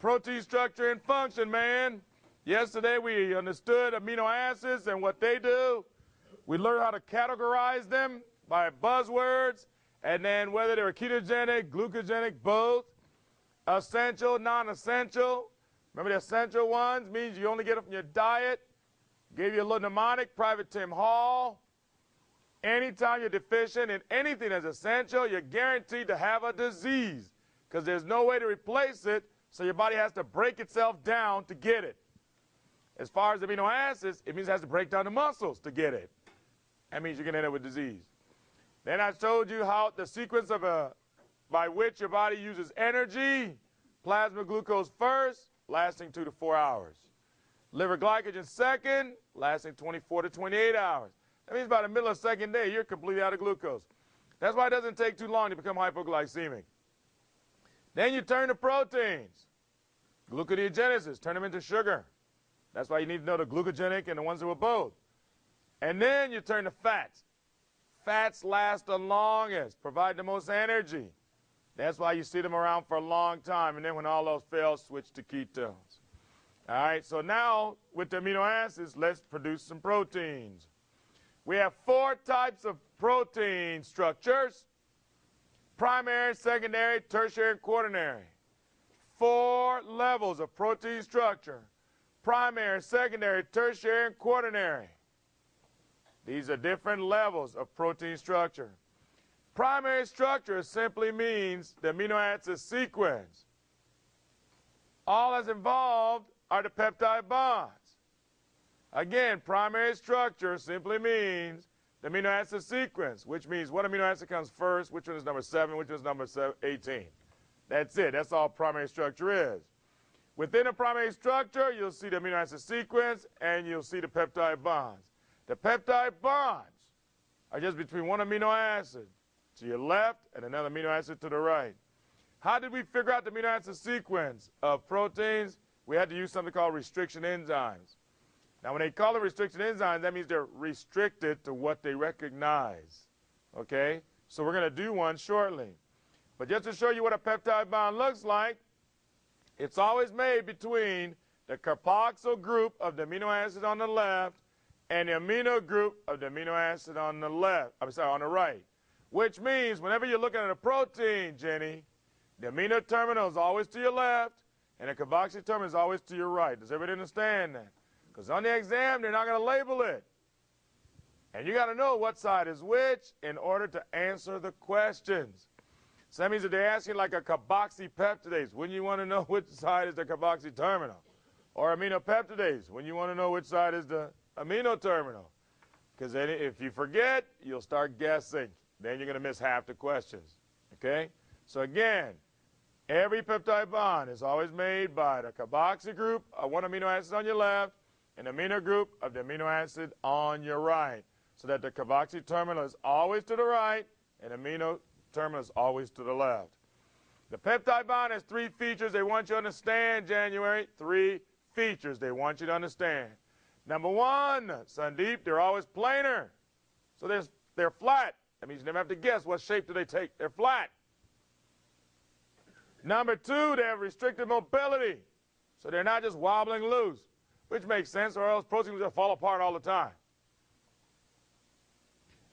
protein structure and function, man. Yesterday we understood amino acids and what they do. We learned how to categorize them by buzzwords, and then whether they're ketogenic, glucogenic, both, essential, non-essential. Remember the essential ones means you only get it from your diet. Gave you a little mnemonic, Private Tim Hall. Anytime you're deficient in anything that's essential, you're guaranteed to have a disease because there's no way to replace it, so your body has to break itself down to get it. As far as amino acids, it means it has to break down the muscles to get it. That means you're going to end up with disease. Then I showed you how the sequence of by which your body uses energy. Plasma glucose first, lasting 2 to 4 hours. Liver glycogen second, lasting 24 to 28 hours. That means by the middle of the second day, you're completely out of glucose. That's why it doesn't take too long to become hypoglycemic. Then you turn to proteins. Gluconeogenesis, turn them into sugar. That's why you need to know the glucogenic and the ones that were both. And then you turn to fats. Fats last the longest, provide the most energy. That's why you see them around for a long time. And then when all else fails, switch to ketones. All right, so now with the amino acids, let's produce some proteins. We have 4 types of protein structures: primary, secondary, tertiary, and quaternary. 4 levels of protein structure: primary, secondary, tertiary, and quaternary. These are different levels of protein structure. Primary structure simply means the amino acid sequence. All that's involved are the peptide bonds. Again, primary structure simply means the amino acid sequence, which means what amino acid comes first, which one is number 7, which one is number 18. That's it. That's all primary structure is. Within a primary structure, you'll see the amino acid sequence and you'll see the peptide bonds. The peptide bonds are just between one amino acid to your left and another amino acid to the right. How did we figure out the amino acid sequence of proteins? We had to use something called restriction enzymes. Now, when they call them restriction enzymes, that means they're restricted to what they recognize. Okay? So we're going to do one shortly. But just to show you what a peptide bond looks like, it's always made between the carboxyl group of the amino acid on the left and the amino group of the amino acid on the left, on the right. Which means whenever you're looking at a protein, Jenny, the amino terminal is always to your left and the carboxyl terminal is always to your right. Does everybody understand that? Because on the exam, they're not going to label it. And you got to know what side is which in order to answer the questions. So that means that they're asking like a carboxypeptidase. Wouldn't you want to know which side is the carboxy terminal? Or aminopeptidase. Wouldn't you want to know which side is the amino terminal? Because then if you forget, you'll start guessing. Then you're going to miss half the questions. Okay? So again, every peptide bond is always made by the carboxy group of one amino acid on your left and amino group of the amino acid on your right. So that the carboxy terminal is always to the right and amino terminal is always to the left. The peptide bond has 3 features they want you to understand, January. 3 features they want you to understand. Number 1, Sandeep, they're always planar. So they're flat. That means you never have to guess what shape do they take. They're flat. Number 2, they have restricted mobility. So they're not just wobbling loose, which makes sense, or else proteins will fall apart all the time.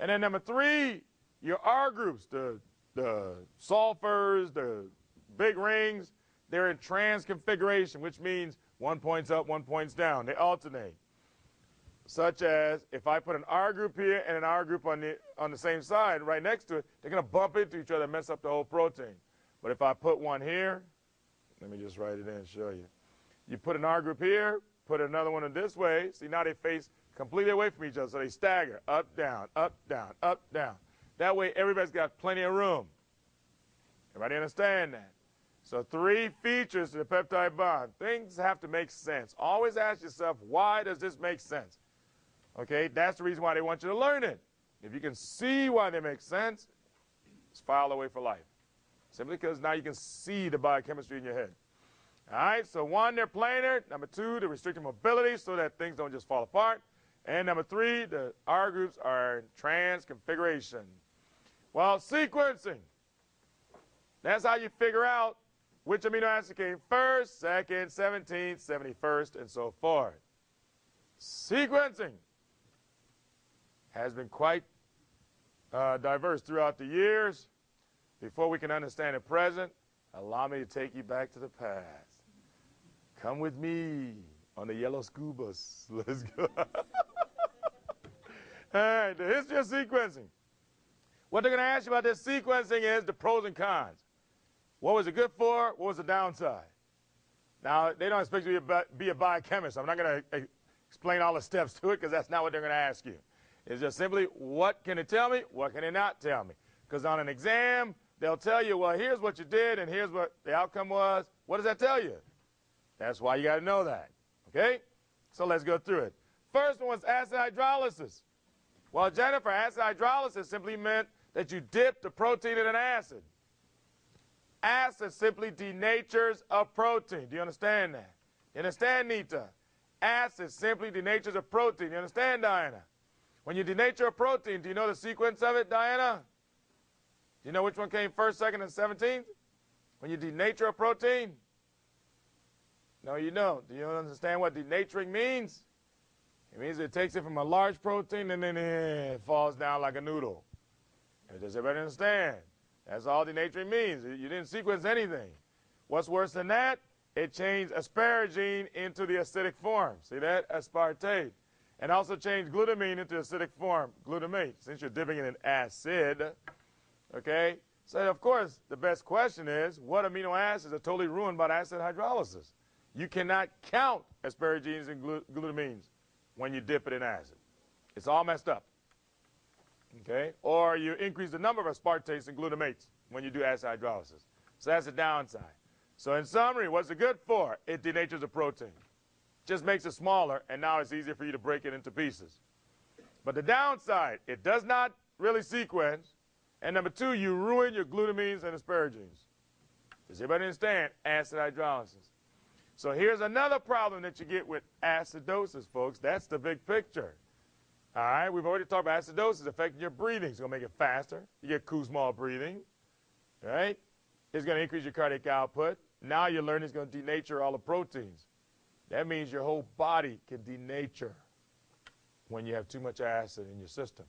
And then number 3, your R groups, the sulfurs, the big rings, they're in trans configuration, which means one points up, one points down. They alternate. Such as if I put an R group here and an R group on the same side right next to it, they're going to bump into each other and mess up the whole protein. But if I put one here, let me just write it in and show you. You put an R group here, put another one in this way. See, now they face completely away from each other, so they stagger. Up, down, up, down, up, down. That way, everybody's got plenty of room. Everybody understand that? So 3 features to the peptide bond. Things have to make sense. Always ask yourself, why does this make sense? Okay, that's the reason why they want you to learn it. If you can see why they make sense, it's filed away for life. Simply because now you can see the biochemistry in your head. All right, so 1, they're planar. Number 2, the restricted mobility so that things don't just fall apart. And number 3, the R groups are in trans configuration. Well, sequencing. That's how you figure out which amino acid came first, second, 17th, 71st, and so forth. Sequencing has been quite diverse throughout the years. Before we can understand the present, allow me to take you back to the past. Come with me on the yellow school bus. Let's go. All right, the history of sequencing. What they're going to ask you about this sequencing is the pros and cons. What was it good for? What was the downside? Now, they don't expect you to be a biochemist. I'm not going to explain all the steps to it because that's not what they're going to ask you. It's just simply, what can it tell me? What can it not tell me? Because on an exam, they'll tell you, well, here's what you did and here's what the outcome was. What does that tell you? That's why you got to know that. Okay? So let's go through it. First one was acid hydrolysis. Well, Jennifer, acid hydrolysis simply meant that you dip the protein in an acid. Acid simply denatures a protein. Do you understand that? You understand, Nita? Acid simply denatures a protein. You understand, Diana? When you denature a protein, do you know the sequence of it, Diana? Do you know which one came first, second, and 17th? When you denature a protein? No, you don't. Do you understand what denaturing means? It means it takes it from a large protein and then it falls down like a noodle. Does everybody understand? That's all denaturing means. You didn't sequence anything. What's worse than that? It changed asparagine into the acidic form. See that? Aspartate. And also changed glutamine into acidic form, glutamate, since you're dipping it in acid. Okay? So, of course, the best question is, what amino acids are totally ruined by acid hydrolysis? You cannot count asparagines and glutamines when you dip it in acid. It's all messed up. Okay? Or you increase the number of aspartates and glutamates when you do acid hydrolysis. So that's the downside. So in summary, what's it good for? It denatures a protein. Just makes it smaller, and now it's easier for you to break it into pieces. But the downside, it does not really sequence. And number two, you ruin your glutamines and asparagines. Does everybody understand acid hydrolysis? So here's another problem that you get with acidosis, folks. That's the big picture. All right, we've already talked about acidosis affecting your breathing. It's going to make it faster. You get Usmle breathing, right? It's going to increase your cardiac output. Now you're learning it's going to denature all the proteins. That means your whole body can denature when you have too much acid in your system.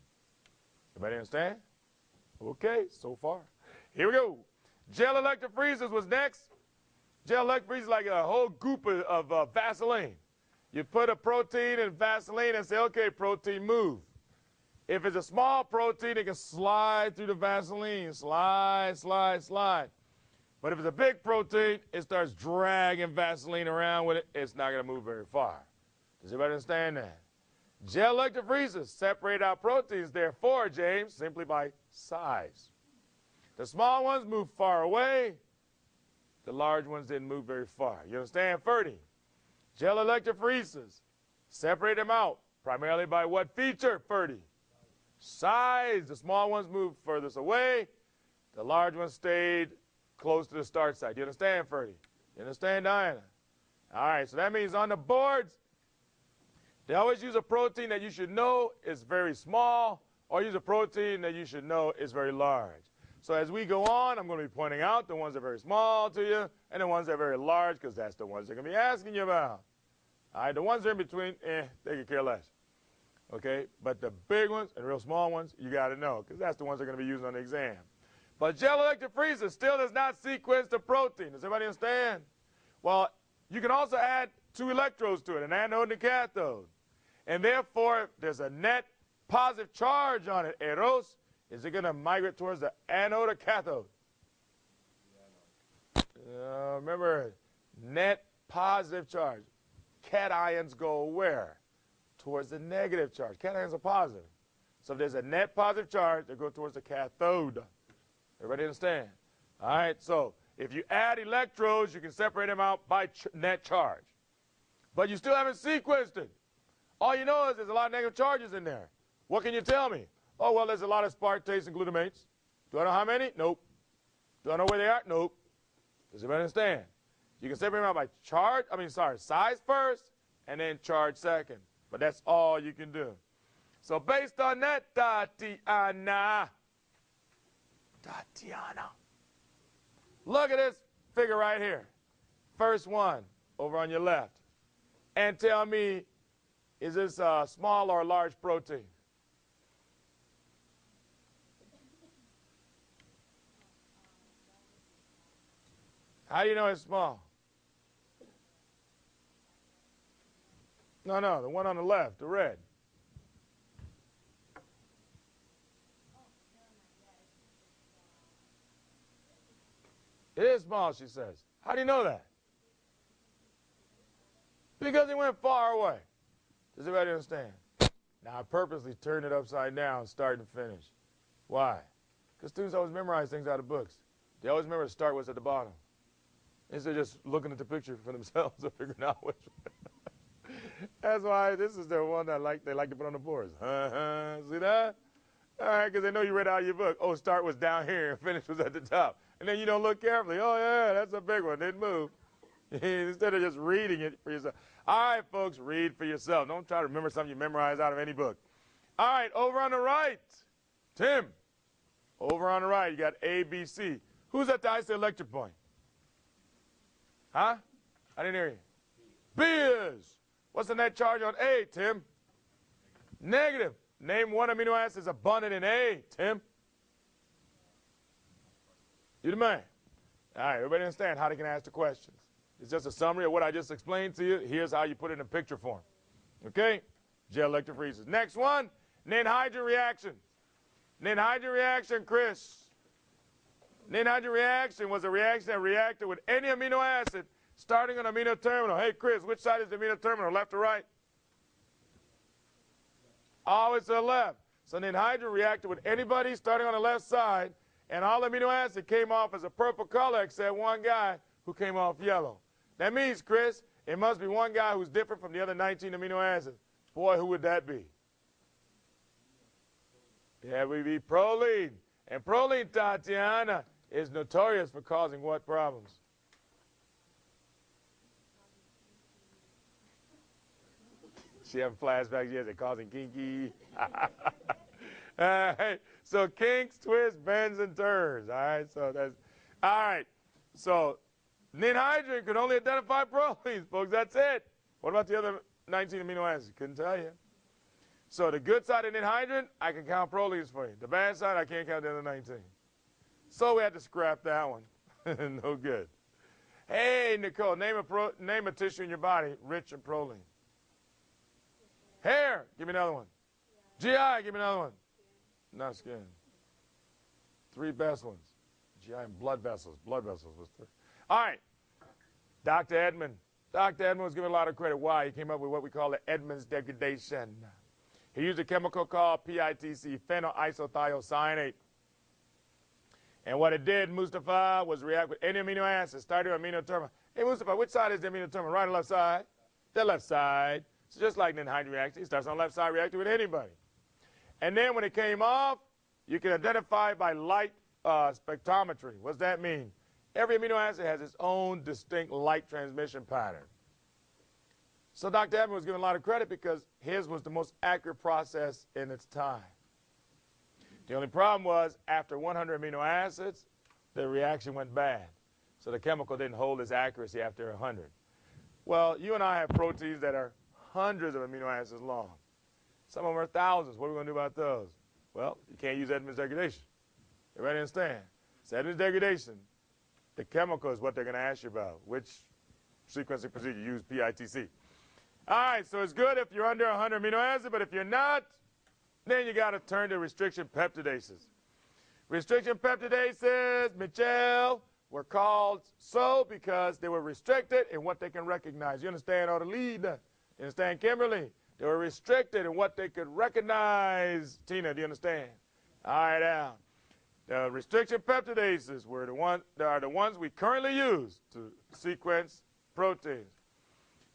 Everybody understand? Okay, so far. Here we go. Gel electrophoresis was next. Gel electrophoresis is like a whole goop of Vaseline. You put a protein in Vaseline and say, okay, protein, move. If it's a small protein, it can slide through the Vaseline. Slide, slide, slide. But if it's a big protein, it starts dragging Vaseline around with it. It's not going to move very far. Does everybody understand that? Gel electrophoresis separate out proteins, therefore, James, simply by size. The small ones move far away. The large ones didn't move very far. You understand, Ferdy? Gel electrophoresis. Separate them out, primarily by what feature, Ferdy? Size. The small ones moved furthest away. The large ones stayed close to the start site. You understand, Ferdy? You understand, Diana? All right, so that means on the boards, they always use a protein that you should know is very small, or use a protein that you should know is very large. So as we go on, I'm going to be pointing out the ones that are very small to you and the ones that are very large, because that's the ones they're going to be asking you about. All right, the ones that are in between, they could care less. Okay, but the big ones and real small ones, you got to know, because that's the ones they're going to be using on the exam. But gel electrophoresis still does not sequence the protein. Does everybody understand? Well, you can also add two electrodes to it, an anode and a cathode. And therefore, there's a net positive charge on it. Eros, is it going to migrate towards the anode or cathode? Remember, net positive charge. Cations go where? Towards the negative charge. Cations are positive. So if there's a net positive charge, they go towards the cathode. Everybody understand? All right, so if you add electrodes, you can separate them out by net charge. But you still haven't sequenced it. All you know is there's a lot of negative charges in there. What can you tell me? Oh, well, there's a lot of aspartates and glutamates. Do I know how many? Nope. Do I know where they are? Nope. Does everybody understand? You can separate them out by size first, and then charge second. But that's all you can do. So based on that, Tatiana, look at this figure right here. First one over on your left. And tell me, is this a small or a large protein? How do you know it's small? No, the one on the left, the red. It is small, she says. How do you know that? Because it went far away. Does everybody understand? Now, I purposely turned it upside down, start and finish. Why? Because students always memorize things out of books. They always remember to start what's at the bottom. Instead of just looking at the picture for themselves or figuring out which one. That's why this is the one that they like to put on the boards. See that? All right, because they know you read out your book. Oh, start was down here and finish was at the top. And then you don't look carefully. Oh, yeah, that's a big one. Didn't move. Instead of just reading it for yourself. All right, folks, read for yourself. Don't try to remember something you memorize out of any book. All right, over on the right, Tim. Over on the right, you got A, B, C. Who's at the isoelectric point? Huh? I didn't hear you. B is. What's the net charge on A, Tim? Negative. Name one amino acid abundant in A, Tim. You the man. All right, everybody understand how they can ask the questions. It's just a summary of what I just explained to you. Here's how you put it in picture form. Okay? Gel electrophoresis. Next one, Ninhydrin reaction. Ninhydrin reaction, Chris. Ninhydrin reaction was a reaction that reacted with any amino acid starting on amino terminal. Hey, Chris, which side is the amino terminal, left or right? Always to the left. So ninhydrin reacted with anybody starting on the left side, and all amino acid came off as a purple color except one guy who came off yellow. That means, Chris, it must be one guy who's different from the other 19 amino acids. Boy, who would that be? Yeah, we'd be proline. And proline, Tatiana, is notorious for causing what problems? She having flashbacks, yes, they're causing kinky. Hey, so kinks, twists, bends, and turns. All right, so that's, all right. So ninhydrin could only identify prolines, folks, that's it. What about the other 19 amino acids? Couldn't tell you. So the good side of ninhydrin, I can count prolines for you. The bad side, I can't count the other 19. So we had to scrap that one. No good. Hey, Nicole, name a tissue in your body rich in proline. Hair, give me another one. GI, give me another one. Not skin. Three best ones. GI and blood vessels. Blood vessels was three. All right. Dr. Edmond. Dr. Edmond was given a lot of credit. Why? He came up with what we call the Edmonds degradation. He used a chemical called PITC, phenyl isothiocyanate. And what it did, Mustafa, was react with any amino acid starting on amino terminal. Hey, Mustafa, which side is the amino terminal? Right or left side? The left side. So just like ninhydrin reaction, it starts on the left side, reacting with anybody. And then when it came off, you can identify it by light spectrometry. What's that mean? Every amino acid has its own distinct light transmission pattern. So Dr. Edmond was given a lot of credit because his was the most accurate process in its time. The only problem was after 100 amino acids, the reaction went bad. So the chemical didn't hold its accuracy after 100. Well, you and I have proteins that are hundreds of amino acids long. Some of them are thousands. What are we going to do about those? Well, you can't use Edmonds degradation. Everybody understand? It's Edmonds degradation. The chemical is what they're going to ask you about. Which sequencing procedure you use PITC. All right, so it's good if you're under 100 amino acids, but if you're not, then you got to turn to restriction peptidases. Restriction peptidases, Michelle, were called so because they were restricted in what they can recognize. You understand, or the lead? You understand, Kimberly? They were restricted in what they could recognize. Tina, do you understand? All right, now. The restriction peptidases are the ones we currently use to sequence proteins.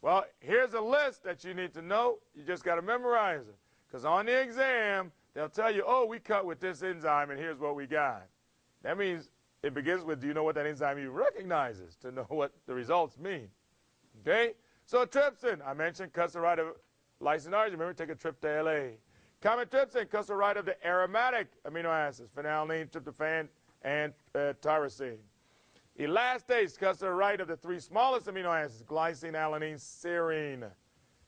Well, here's a list that you need to know. You just got to memorize it. Because on the exam, they'll tell you, oh, we cut with this enzyme, and here's what we got. That means it begins with, do you know what that enzyme even recognizes to know what the results mean? Okay? So trypsin, I mentioned cuts the right of lysin-arginine. Remember, take a trip to LA. Chymotrypsin cuts the right of the aromatic amino acids, phenylalanine, tryptophan, and tyrosine. Elastase cuts to the right of the three smallest amino acids, glycine, alanine, serine.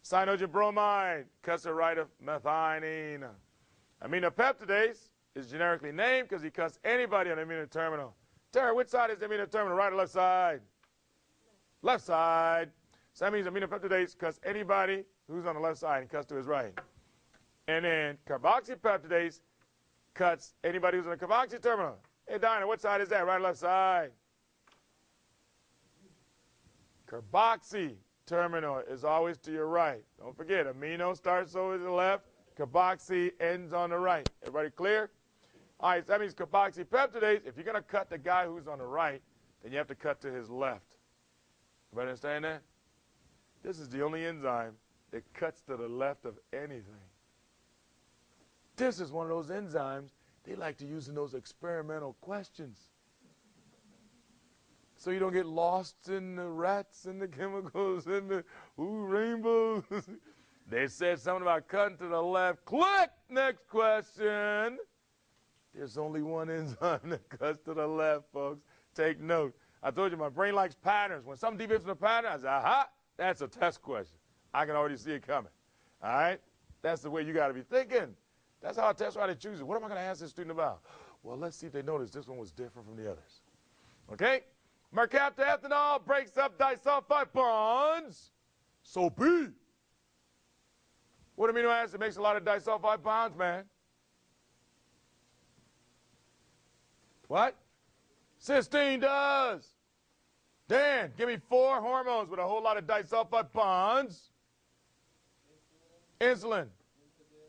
Cyanogen bromide cuts to the right of methionine. Aminopeptidase is generically named because he cuts anybody on the amino terminal. Terry, which side is the amino terminal, right or left side? Left side. So that means aminopeptidase cuts anybody who's on the left side and cuts to his right. And then carboxypeptidase cuts anybody who's on the carboxy terminal. Hey, Dinah, what side is that, right or left side? Carboxy terminal is always to your right. Don't forget, amino starts over to the left, carboxy ends on the right. Everybody clear? All right, so that means carboxypeptidase, if you're going to cut the guy who's on the right, then you have to cut to his left. Everybody understand that? This is the only enzyme that cuts to the left of anything. This is one of those enzymes they like to use in those experimental questions. So you don't get lost in the rats and the chemicals and the rainbows. They said something about cutting to the left. Click! Next question. There's only one enzyme that cuts to the left, folks. Take note. I told you my brain likes patterns. When something deviates from the pattern, I say, aha, that's a test question. I can already see it coming. All right? That's the way you got to be thinking. That's how a test writer chooses. What am I going to ask this student about? Well, let's see if they notice this one was different from the others. Okay? Mercaptoethanol breaks up disulfide bonds. So B. What amino acid makes a lot of disulfide bonds, man? What? Cysteine does. Dan, give me 4 hormones with a whole lot of disulfide bonds. Insulin.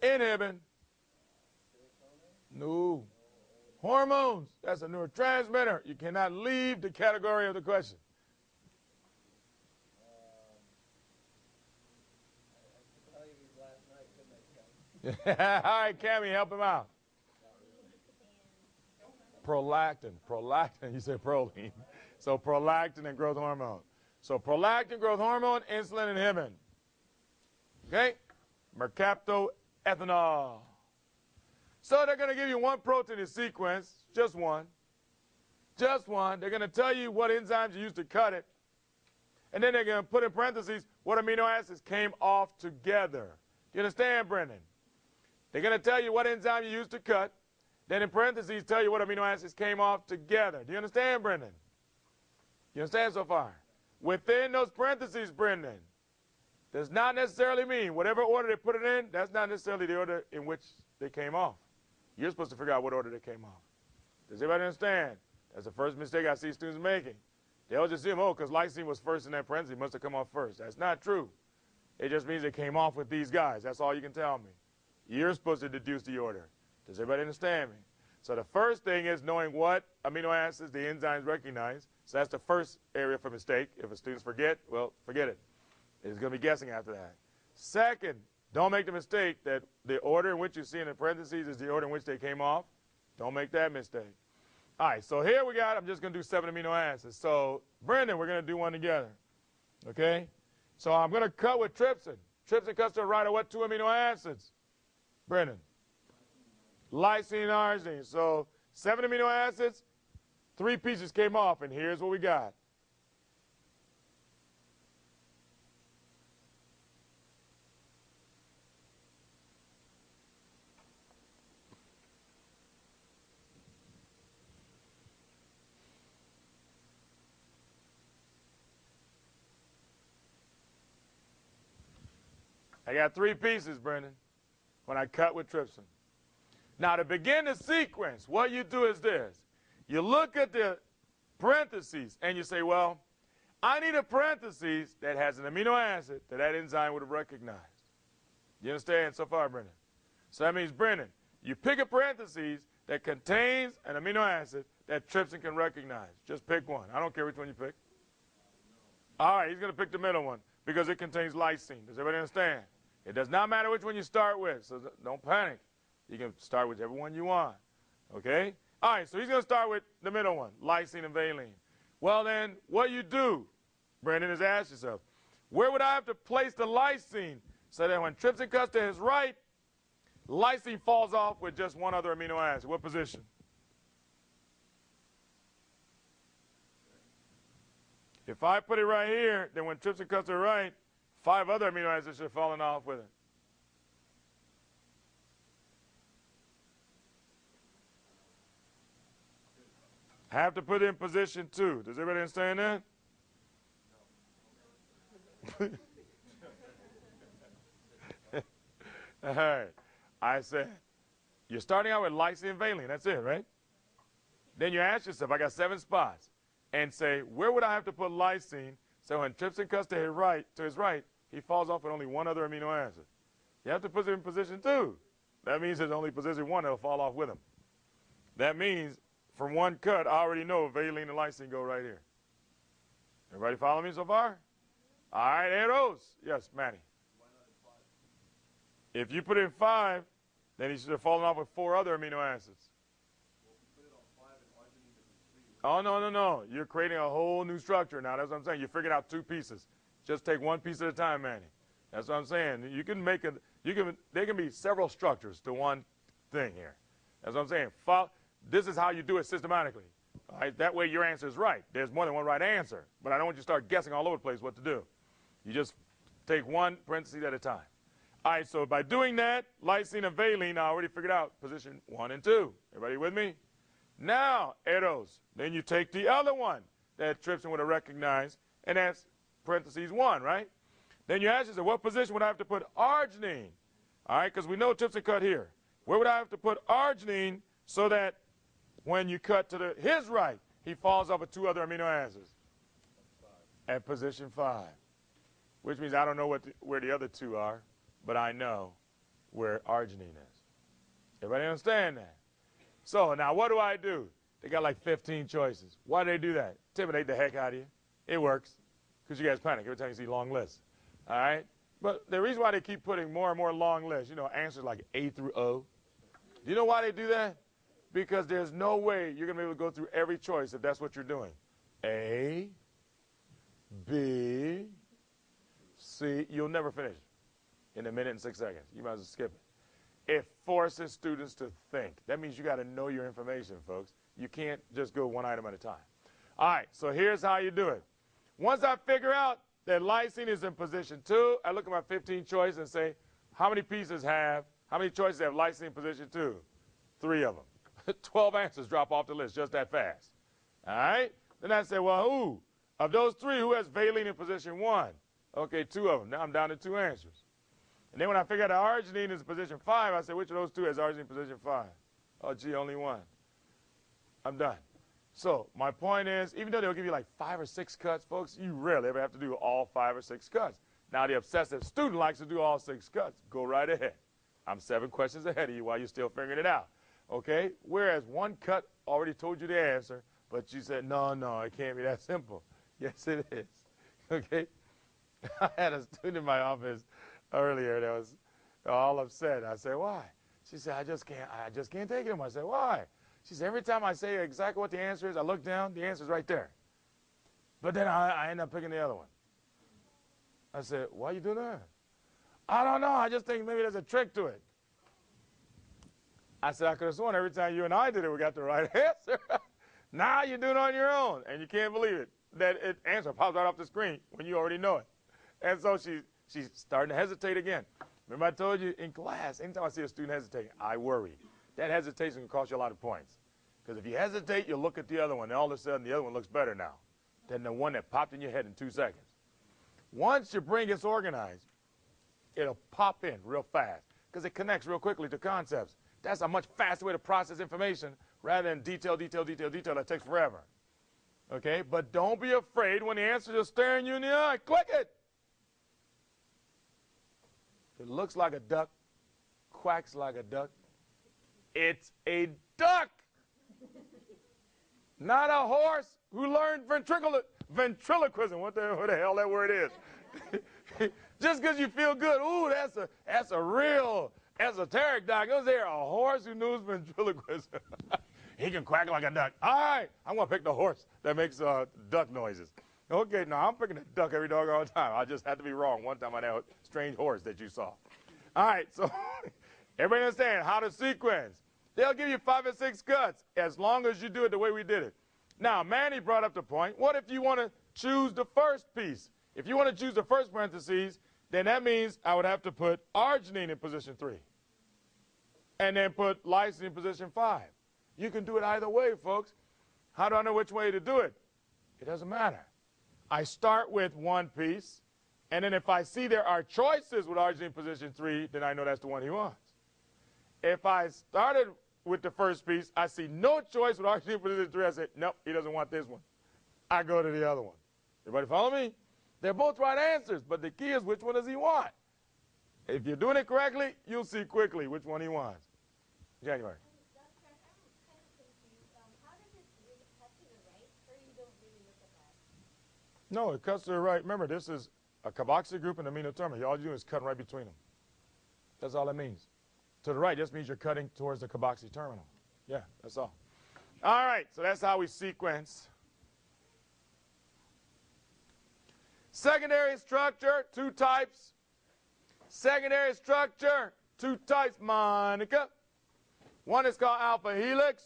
Inhibin. No. Hormones. That's a neurotransmitter. You cannot leave the category of the question. All right, Cammie, help him out. Prolactin. Prolactin, you said proline. So prolactin and growth hormone. So prolactin, growth hormone, insulin, inhibin. Okay? Mercaptoethanol. So they're going to give you one protein in sequence, just one. Just one. They're going to tell you what enzymes you use to cut it. And then they're going to put in parentheses what amino acids came off together. Do you understand, Brendan? They're going to tell you what enzyme you used to cut. Then in parentheses tell you what amino acids came off together. Do you understand, Brendan? You understand so far? Within those parentheses, Brendan, does not necessarily mean whatever order they put it in, that's not necessarily the order in which they came off. You're supposed to figure out what order they came off. Does everybody understand? That's the first mistake I see students making. They'll just assume, oh, because lysine was first in that parenthesis, it must have come off first. That's not true. It just means it came off with these guys. That's all you can tell me. You're supposed to deduce the order. Does everybody understand me? So the first thing is knowing what amino acids the enzymes recognize. So that's the first area for mistake. If a students forget, well, forget it. It's going to be guessing after that. Second, don't make the mistake that the order in which you see in the parentheses is the order in which they came off. Don't make that mistake. All right, so here we got, I'm just going to do 7 amino acids. So, Brendan, we're going to do one together. Okay? So I'm going to cut with trypsin. Trypsin cuts to the right of what 2 amino acids? Brendan? Lysine and arginine. So 7 amino acids, 3 pieces came off, and here's what we got. I got 3 pieces, Brendan, when I cut with trypsin. Now, to begin the sequence, what you do is this. You look at the parentheses, and you say, well, I need a parenthesis that has an amino acid that that enzyme would have recognized. You understand so far, Brendan? So that means, Brendan, you pick a parenthesis that contains an amino acid that trypsin can recognize. Just pick one. I don't care which one you pick. All right, he's going to pick the middle one because it contains lysine. Does everybody understand? It does not matter which one you start with, so don't panic. You can start with whichever one you want, okay? All right, so he's going to start with the middle one, lysine and valine. Well, then, what you do, Brendan, is ask yourself, where would I have to place the lysine so that when trypsin cuts to his right, lysine falls off with just one other amino acid? What position? If I put it right here, then when trypsin cuts to the right, 5 other amino acids should have fallen off with it. Have to put it in position 2. Does everybody understand that? All right. I said, you're starting out with lysine and valine. That's it, right? Then you ask yourself, I got 7 spots. And say, where would I have to put lysine so when trypsin cuts to his right, he falls off with only 1 other amino acid? You have to put it in position 2. That means there's only position 1 that'll fall off with him. That means from 1 cut, I already know valine and lysine go right here. Everybody follow me so far? All right, arrows. Yes, Manny. If you put it in 5, then he should have fallen off with 4 other amino acids. Oh, no. You're creating a whole new structure now. That's what I'm saying. You're figuring out 2 pieces. Just take 1 piece at a time, Manny. That's what I'm saying. You can make it, there can be several structures to one thing here. That's what I'm saying. This is how you do it systematically. All right? That way your answer is right. There's more than one right answer. But I don't want you to start guessing all over the place what to do. You just take 1 parenthesis at a time. All right, so by doing that, lysine and valine, I already figured out position 1 and 2. Everybody with me? Now, arrows. Then you take the other one that trypsin would have recognized, and that's parentheses 1, right? Then you ask yourself, what position would I have to put arginine? All right, because we know trypsin cut here. Where would I have to put arginine so that when you cut to his right, he falls off with 2 other amino acids? At position 5, which means I don't know where the other 2 are, but I know where arginine is. Everybody understand that? So now what do? They got like 15 choices. Why do they do that? Intimidate the heck out of you. It works because you guys panic every time you see long lists. All right? But the reason why they keep putting more and more long lists, you know, answers like A through O. Do you know why they do that? Because there's no way you're going to be able to go through every choice if that's what you're doing. A, B, C. You'll never finish in 1 minute and 6 seconds. You might as well skip it. It forces students to think. That means you got to know your information, folks. You can't just go 1 item at a time. All right, so here's how you do it. Once I figure out that lysine is in position 2, I look at my 15 choices and say, how many choices have lysine in position 2? 3 of them. 12 answers drop off the list just that fast. All right? Then I say, well, of those 3, who has valine in position 1? Okay, 2 of them. Now I'm down to 2 answers. And then when I figure out that arginine is in position 5, I say, which of those 2 has arginine in position 5? Oh, gee, only 1. I'm done. So my point is, even though they'll give you like 5 or 6 cuts, folks, you rarely ever have to do all 5 or 6 cuts. Now, the obsessive student likes to do all 6 cuts. Go right ahead. I'm 7 questions ahead of you while you're still figuring it out. Okay? Whereas 1 cut already told you the answer, but you said, no, it can't be that simple. Yes, it is. Okay? I had a student in my office earlier that was all upset. I said, why? She said, I just can't take it anymore. I said, why? She said, every time I say exactly what the answer is, I look down, the answer's right there. But then I end up picking the other one. I said, why are you doing that? I don't know. I just think maybe there's a trick to it. I said, I could have sworn every time you and I did it, we got the right answer. Now you're doing it on your own, and you can't believe it. That answer pops right off the screen when you already know it. And so she's starting to hesitate again. Remember I told you in class, anytime I see a student hesitating, I worry. That hesitation can cost you a lot of points. Because if you hesitate, you'll look at the other one, and all of a sudden the other one looks better now than the one that popped in your head in 2 seconds. Once your brain gets organized, it'll pop in real fast because it connects real quickly to concepts. That's a much faster way to process information rather than detail that takes forever. Okay? But don't be afraid when the answer is staring you in the eye. Click it. It looks like a duck, quacks like a duck. It's a duck, not a horse who learned ventriloquism. What the hell that word is? Just because you feel good, ooh, that's a real esoteric duck. Is there a horse who knows ventriloquism? He can quack like a duck. All right, I'm going to pick the horse that makes duck noises. Okay, now I'm picking a duck every doggone time. I just had to be wrong one time on that strange horse that you saw. All right, so everybody understand how to sequence. They'll give you 5 or 6 cuts as long as you do it the way we did it. Now, Manny brought up the point, what if you want to choose the first piece. If you want to choose the first parentheses, then that means I would have to put arginine in position 3. And then put lysine in position 5. You can do it either way, folks. How do I know which way to do it? It doesn't matter. I start with one piece, and then if I see there are choices with arginine in position 3, then I know that's the one he wants. If I started with the first piece, I see no choice with arginine in position 3, I say, nope, he doesn't want this one. I go to the other one. Everybody follow me? They're both right answers, but the key is which one does he want? If you're doing it correctly, you'll see quickly which one he wants. January. Doctor, I'm kind of confused. How does it really cut to the right, or you don't really look at that? No, it cuts to the right. Remember, this is a carboxyl group and amino terminal. All you do is cut right between them. That's all it means. To the right just means you're cutting towards the carboxyl terminal. Yeah, that's all. All right, so that's how we sequence. Secondary structure, 2 types. Secondary structure, 2 types, Monica. One is called alpha helix.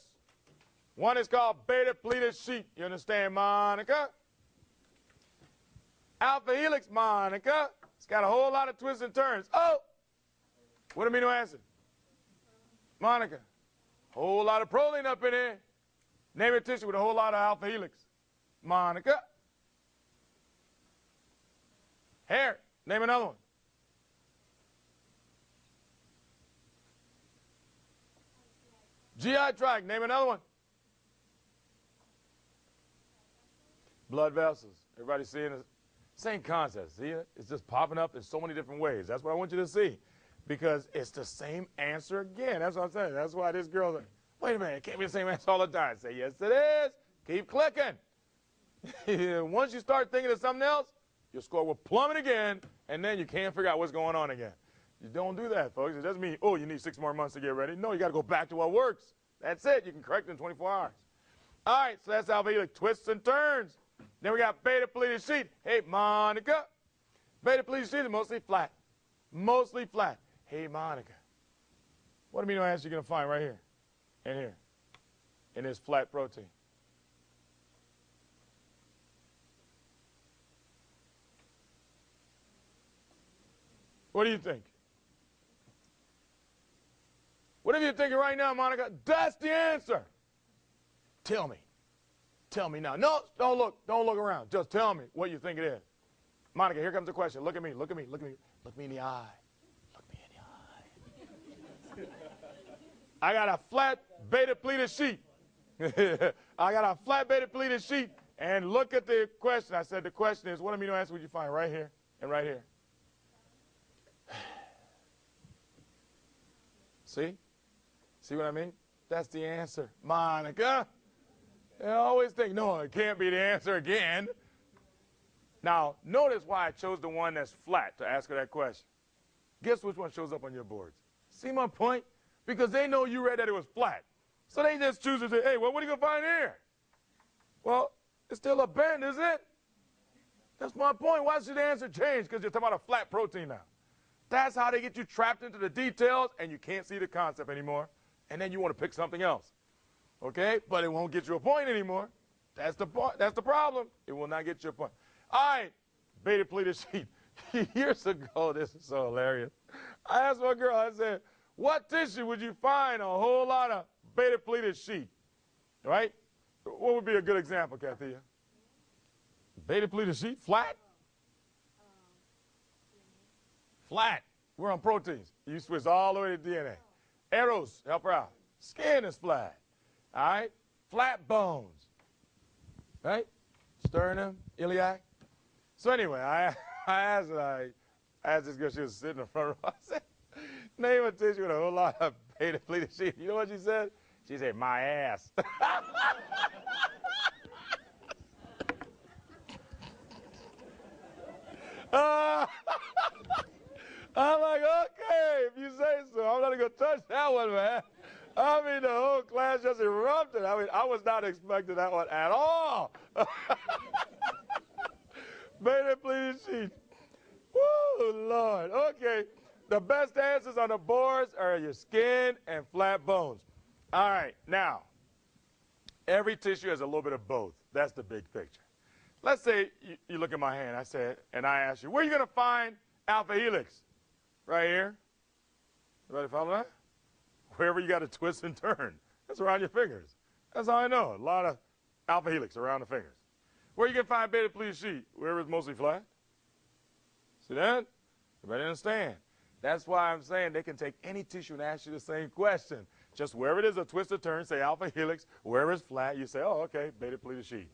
One is called beta pleated sheet. You understand, Monica? Alpha helix, Monica. It's got a whole lot of twists and turns. Oh! What amino acid? Monica. Whole lot of proline up in here. Name a tissue with a whole lot of alpha helix. Monica. Hair. Name another one. GI tract. Name another one. Blood vessels. Everybody seeing the same concept. See it? It's just popping up in so many different ways. That's what I want you to see. Because it's the same answer again. That's what I'm saying. That's why this girl's like, wait a minute, it can't be the same answer all the time. Say, yes, it is. Keep clicking. Once you start thinking of something else, your score will plummet again, and then you can't figure out what's going on again. You don't do that, folks. It doesn't mean, oh, you need 6 more months to get ready. No, you got to go back to what works. That's it. You can correct it in 24 hours. All right, so that's alpha helix, twists and turns. Then we got beta pleated sheet. Hey, Monica. Beta pleated sheet is mostly flat. Mostly flat. Hey, Monica. What amino acid are you going to find right here and here in this flat protein? What do you think? Whatever you're thinking right now, Monica, that's the answer. Tell me. Tell me now. No, don't look. Don't look around. Just tell me what you think it is. Monica, here comes the question. Look at me. Look at me. Look at me. Look me in the eye. Look me in the eye. I got a flat beta pleated sheet. I got a flat beta pleated sheet. And look at the question. I said the question is, what amino acid would you find right here and right here? See? See what I mean? That's the answer. Monica. I always think, no, it can't be the answer again. Now, notice why I chose the one that's flat to ask her that question. Guess which one shows up on your boards? See my point? Because they know you read that it was flat. So they just choose to say, hey, well, what are you going to find here? Well, it's still a bend, isn't it? That's my point. Why should the answer change? Because you're talking about a flat protein now. That's how they get you trapped into the details, and you can't see the concept anymore. And then you want to pick something else. Okay? But it won't get you a point anymore. That's the point. That's the problem. It will not get you a point. All right. Beta pleated sheet. Years ago, this is so hilarious. I asked my girl, I said, what tissue would you find a whole lot of beta pleated sheet? Right? What would be a good example, Kathia? Beta pleated sheet? Flat? Flat. We're on proteins. You switch all the way to DNA. Arrows, help her out. Skin is flat. All right? Flat bones. Right? Sternum, iliac. So anyway, I asked this girl, she was sitting in front of her. I said, name a tissue with a whole lot of beta pleated sheet. You know what she said? She said, my ass. I'm like, okay, if you say so. I'm not going to touch that one, man. I mean, the whole class just erupted. I mean, I was not expecting that one at all. Beta pleated sheet. Woo, Lord. Okay. The best answers on the boards are your skin and flat bones. All right. Now, every tissue has a little bit of both. That's the big picture. let's say you look at my hand, I said, and I ask you, where are you going to find alpha helix? Right here. Everybody follow that? Wherever you got to twist and turn. That's around your fingers. That's how I know. A lot of alpha helix around the fingers. Where you can find beta pleated sheet? Wherever it's mostly flat. See that? Everybody understand? That's why I'm saying they can take any tissue and ask you the same question. Just wherever it is a twist or turn, say alpha helix. Wherever it's flat, you say, oh, okay, beta pleated sheet.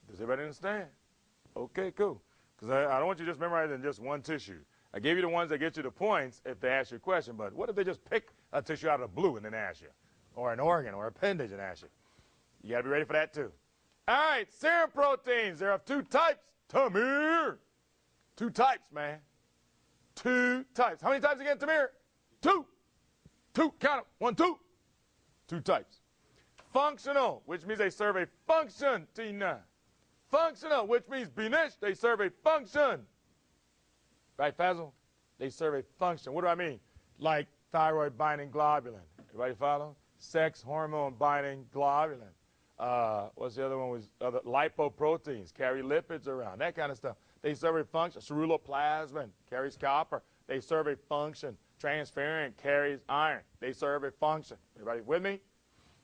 Does everybody understand? Okay, cool. Because I don't want you to just memorize in just one tissue. I gave you the ones that get you the points if they ask you a question, but what if they just pick a tissue out of the blue and then ask you? Or an organ or appendage and ask you? You got to be ready for that too. All right, serum proteins. There are two types. Tamir. Two types, man. Two types. How many types again, Tamir? Two. Two. Count them. 1, 2. Two types. Functional, which means they serve a function, Tina. Functional, which means binish, they serve a function. Right, Fazil? They serve a function. What do I mean? Like thyroid binding globulin. Everybody follow? Sex hormone binding globulin. What's the other one? Was other lipoproteins, carry lipids around, that kind of stuff. They serve a function. Ceruloplasmin carries copper. They serve a function. Transferrin carries iron. They serve a function. Everybody with me?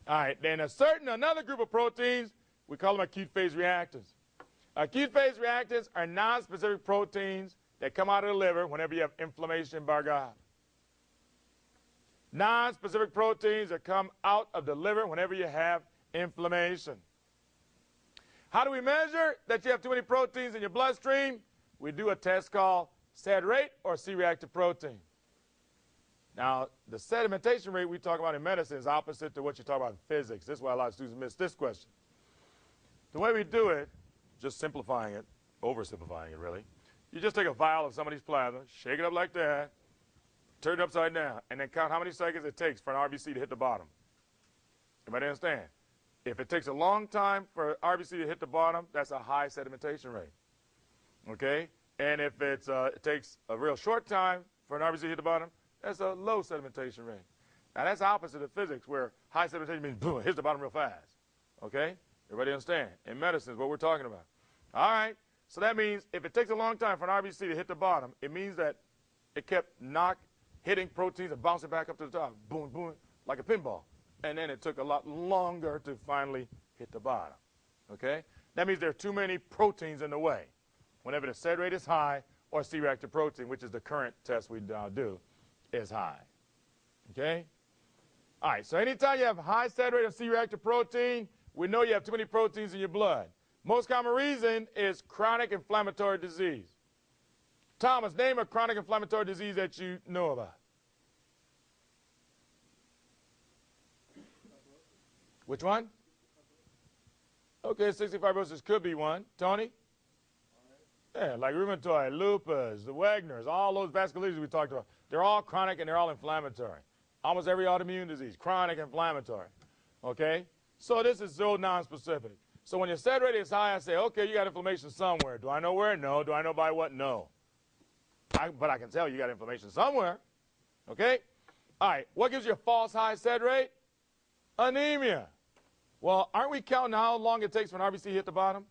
All right. Then another group of proteins, we call them acute phase reactants. Acute phase reactants are non-specific proteins that come out of the liver whenever you have inflammation by God. Non-specific proteins that come out of the liver whenever you have inflammation. How do we measure that you have too many proteins in your bloodstream? We do a test called SED rate or C-reactive protein. Now, the sedimentation rate we talk about in medicine is opposite to what you talk about in physics. This is why a lot of students miss this question. The way we do it, just simplifying it, oversimplifying it really, you just take a vial of somebody's plasma, shake it up like that, turn it upside down, and then count how many seconds it takes for an RBC to hit the bottom. Everybody understand? If it takes a long time for an RBC to hit the bottom, that's a high sedimentation rate. Okay? And if it takes a real short time for an RBC to hit the bottom, that's a low sedimentation rate. Now, that's the opposite of physics, where high sedimentation means boom, it hits the bottom real fast. Okay? Everybody understand? In medicine is what we're talking about. All right? So that means if it takes a long time for an RBC to hit the bottom, it means that it kept hitting proteins and bouncing back up to the top, boom, boom, like a pinball. And then it took a lot longer to finally hit the bottom. Okay? That means there are too many proteins in the way whenever the SED rate is high or C-reactive protein, which is the current test we now do, is high. Okay? All right, so anytime you have high SED rate or C-reactive protein, we know you have too many proteins in your blood. Most common reason is chronic inflammatory disease. Thomas, name a chronic inflammatory disease that you know about. Which one? Okay, cystic fibrosis could be one. Tony? Yeah, like rheumatoid, lupus, the Wagner's, all those vascular diseases we talked about. They're all chronic and they're all inflammatory. Almost every autoimmune disease, chronic inflammatory. Okay? So this is so non-specific. So when your SED rate is high, I say, okay, you got inflammation somewhere. Do I know where? No. Do I know by what? No. But I can tell you got inflammation somewhere. Okay? All right, what gives you a false high SED rate? Anemia. Well, aren't we counting how long it takes for an RBC to hit the bottom?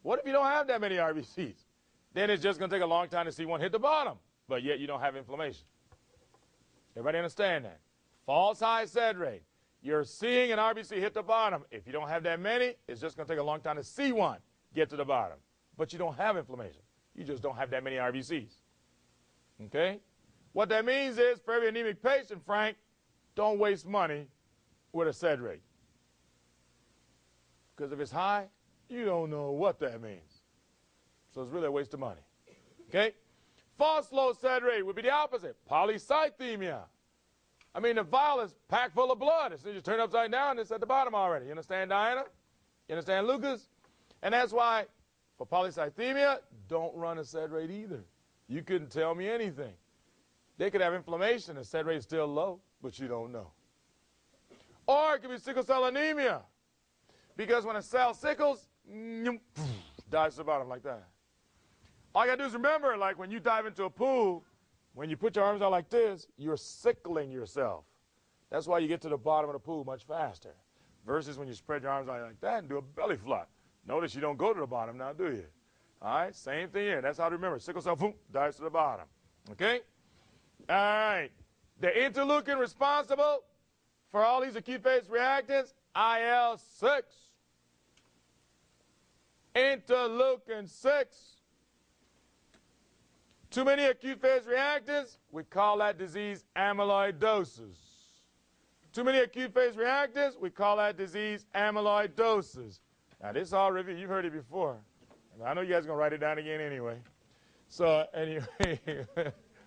What if you don't have that many RBCs? Then it's just going to take a long time to see one hit the bottom, but yet you don't have inflammation. Everybody understand that? False high SED rate. You're seeing an RBC hit the bottom. If you don't have that many, it's just going to take a long time to see one get to the bottom. But you don't have inflammation. You just don't have that many RBCs. Okay? What that means is, for every anemic patient, Frank, don't waste money with a SED rate. Because if it's high, you don't know what that means. So it's really a waste of money. Okay? False low SED rate would be the opposite. Polycythemia. I mean, the vial is packed full of blood. As soon as you turn it upside down, it's at the bottom already. You understand, Diana? You understand, Lucas? And that's why, for polycythemia, don't run a SED rate either. You couldn't tell me anything. They could have inflammation, the SED rate is still low, but you don't know. Or it could be sickle cell anemia. Because when a cell sickles, dives to the bottom like that. All you got to do is remember, like when you dive into a pool, when you put your arms out like this, you're sickling yourself. That's why you get to the bottom of the pool much faster. Versus when you spread your arms out like that and do a belly flop. Notice you don't go to the bottom now, do you? All right, same thing here. That's how to remember. Sickle cell, boom, dies to the bottom. Okay? All right. The interleukin responsible for all these acute phase reactants, IL-6. Interleukin 6. Too many acute phase reactants, we call that disease amyloidosis. Too many acute phase reactants, we call that disease amyloidosis. Now, this all review, you've heard it before. And I know you guys are going to write it down again anyway. So, anyway,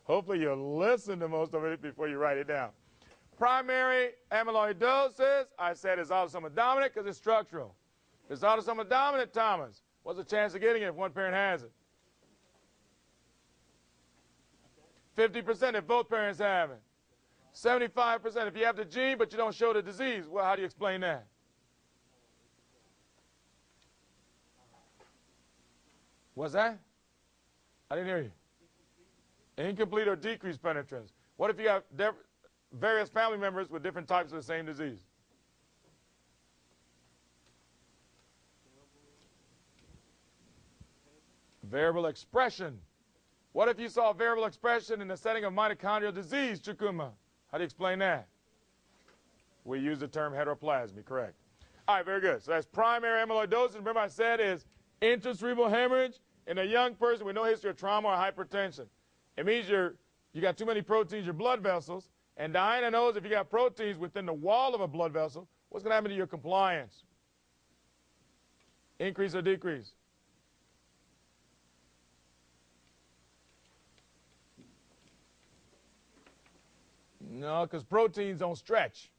hopefully you'll listen to most of it before you write it down. Primary amyloidosis, I said, is autosomal dominant because it's structural. If it's autosomal dominant, Thomas, what's the chance of getting it if one parent has it? 50% if both parents have it. 75% if you have the gene but you don't show the disease. Well, how do you explain that? What's that? I didn't hear you. Incomplete or decreased penetrance. What if you have various family members with different types of the same disease? Variable expression. What if you saw variable expression in the setting of mitochondrial disease, Chukuma? How do you explain that? We use the term heteroplasmy, correct. All right, very good. So that's primary amyloidosis. Remember I said is intracerebral hemorrhage in a young person with no history of trauma or hypertension. It means you got too many proteins in your blood vessels, and Diana knows if you got proteins within the wall of a blood vessel, what's going to happen to your compliance? Increase or decrease? No, because proteins don't stretch.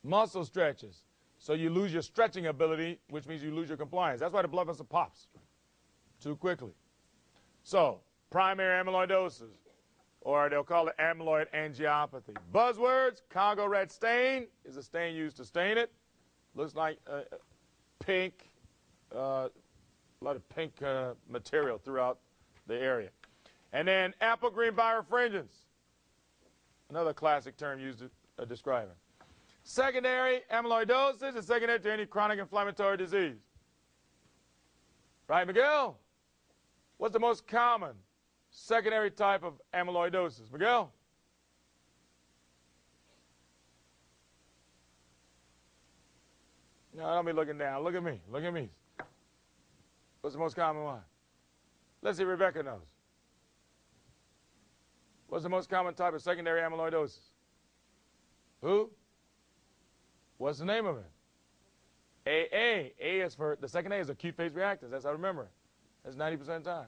Muscle stretches. So you lose your stretching ability, which means you lose your compliance. That's why the blood vessel pops too quickly. So, primary amyloidosis, or they'll call it amyloid angiopathy. Buzzwords, Congo red stain is a stain used to stain it. Looks like pink, a lot of pink material throughout the area. And then apple green birefringence. Another classic term used to describe it. Secondary amyloidosis is secondary to any chronic inflammatory disease. Right, Miguel? What's the most common secondary type of amyloidosis? Miguel? No, don't be looking down. Look at me. Look at me. What's the most common one? Let's see if Rebecca knows. What's the most common type of secondary amyloidosis? Who? What's the name of it? AA. A is for, the second A is acute phase reactants. That's how I remember it. That's 90% of the time.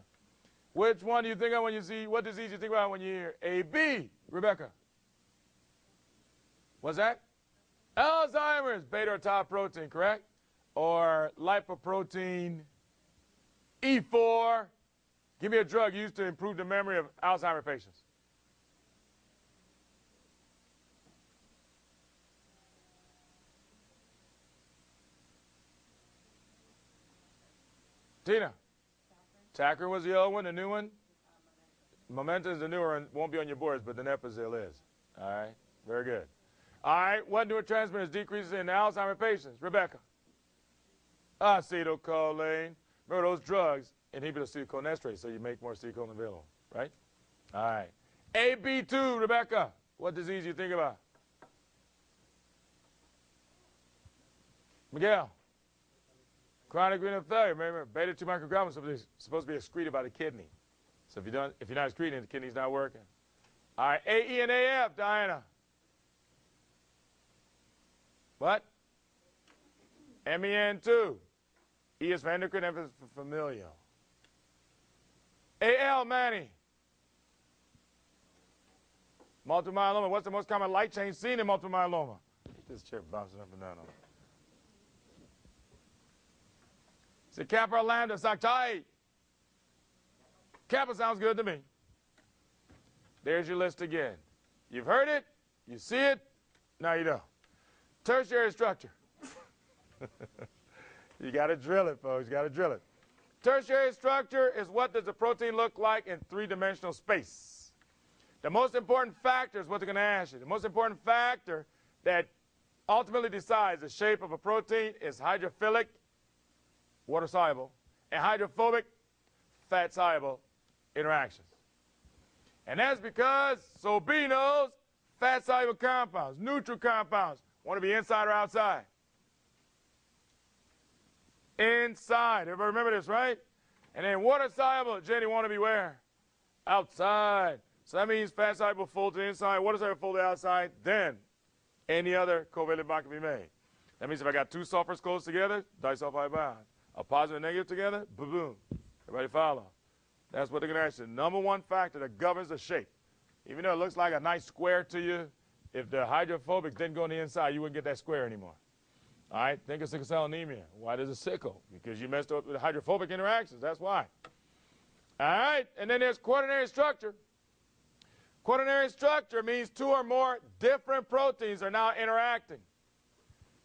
Which one do you think of when you see, what disease do you think about when you hear AB? Rebecca? What's that? Alzheimer's, beta or tau protein, correct? Or lipoprotein E4. Give me a drug used to improve the memory of Alzheimer's patients. Tina? Tacrin was the old one, the new one? Momentum is the newer one, won't be on your boards, but the Nepazil is. All right, very good. All right, what neurotransmitters decreases in Alzheimer's patients? Rebecca? Acetylcholine. Remember those drugs inhibit acetylcholinesterase, so you make more acetylcholine available, right? All right. AB2, Rebecca, what disease do you think about? Miguel? Chronic renal failure. Remember, beta-2 microglobulin is supposed to be excreted by the kidney. So if you're not excreting it, the kidney's not working. All right, AE and AF, Diana. What? MEN2. E is for endocrine, F is for familial. AL, Manny. Multiple myeloma. What's the most common light chain seen in multiple myeloma? This chair bouncing up and down on it. Say Kappa or Lambda, Saktai. Kappa sounds good to me. There's your list again. You've heard it, you see it, now you know. Tertiary structure. You got to drill it, folks. You got to drill it. Tertiary structure is what does the protein look like in three-dimensional space. The most important factor is what they're going to ask you. The most important factor that ultimately decides the shape of a protein is hydrophilic water-soluble, and hydrophobic, fat-soluble interactions. And that's because sorbino's fat-soluble compounds, neutral compounds, want to be inside or outside? Inside. Everybody remember this, right? And then water-soluble, Jenny, want to be where? Outside. So that means fat-soluble full to the inside, water-soluble full to the outside, then any other covalent bond can be made. That means if I got two sulfurs close together, disulfide bond. A positive and negative together, boom, boom. Everybody follow? That's what they're going to ask you. Number one factor that governs the shape. Even though it looks like a nice square to you, if the hydrophobic didn't go on the inside, you wouldn't get that square anymore. All right? Think of sickle cell anemia. Why does it sickle? Because you messed up with the hydrophobic interactions. That's why. All right? And then there's quaternary structure. Quaternary structure means two or more different proteins are now interacting.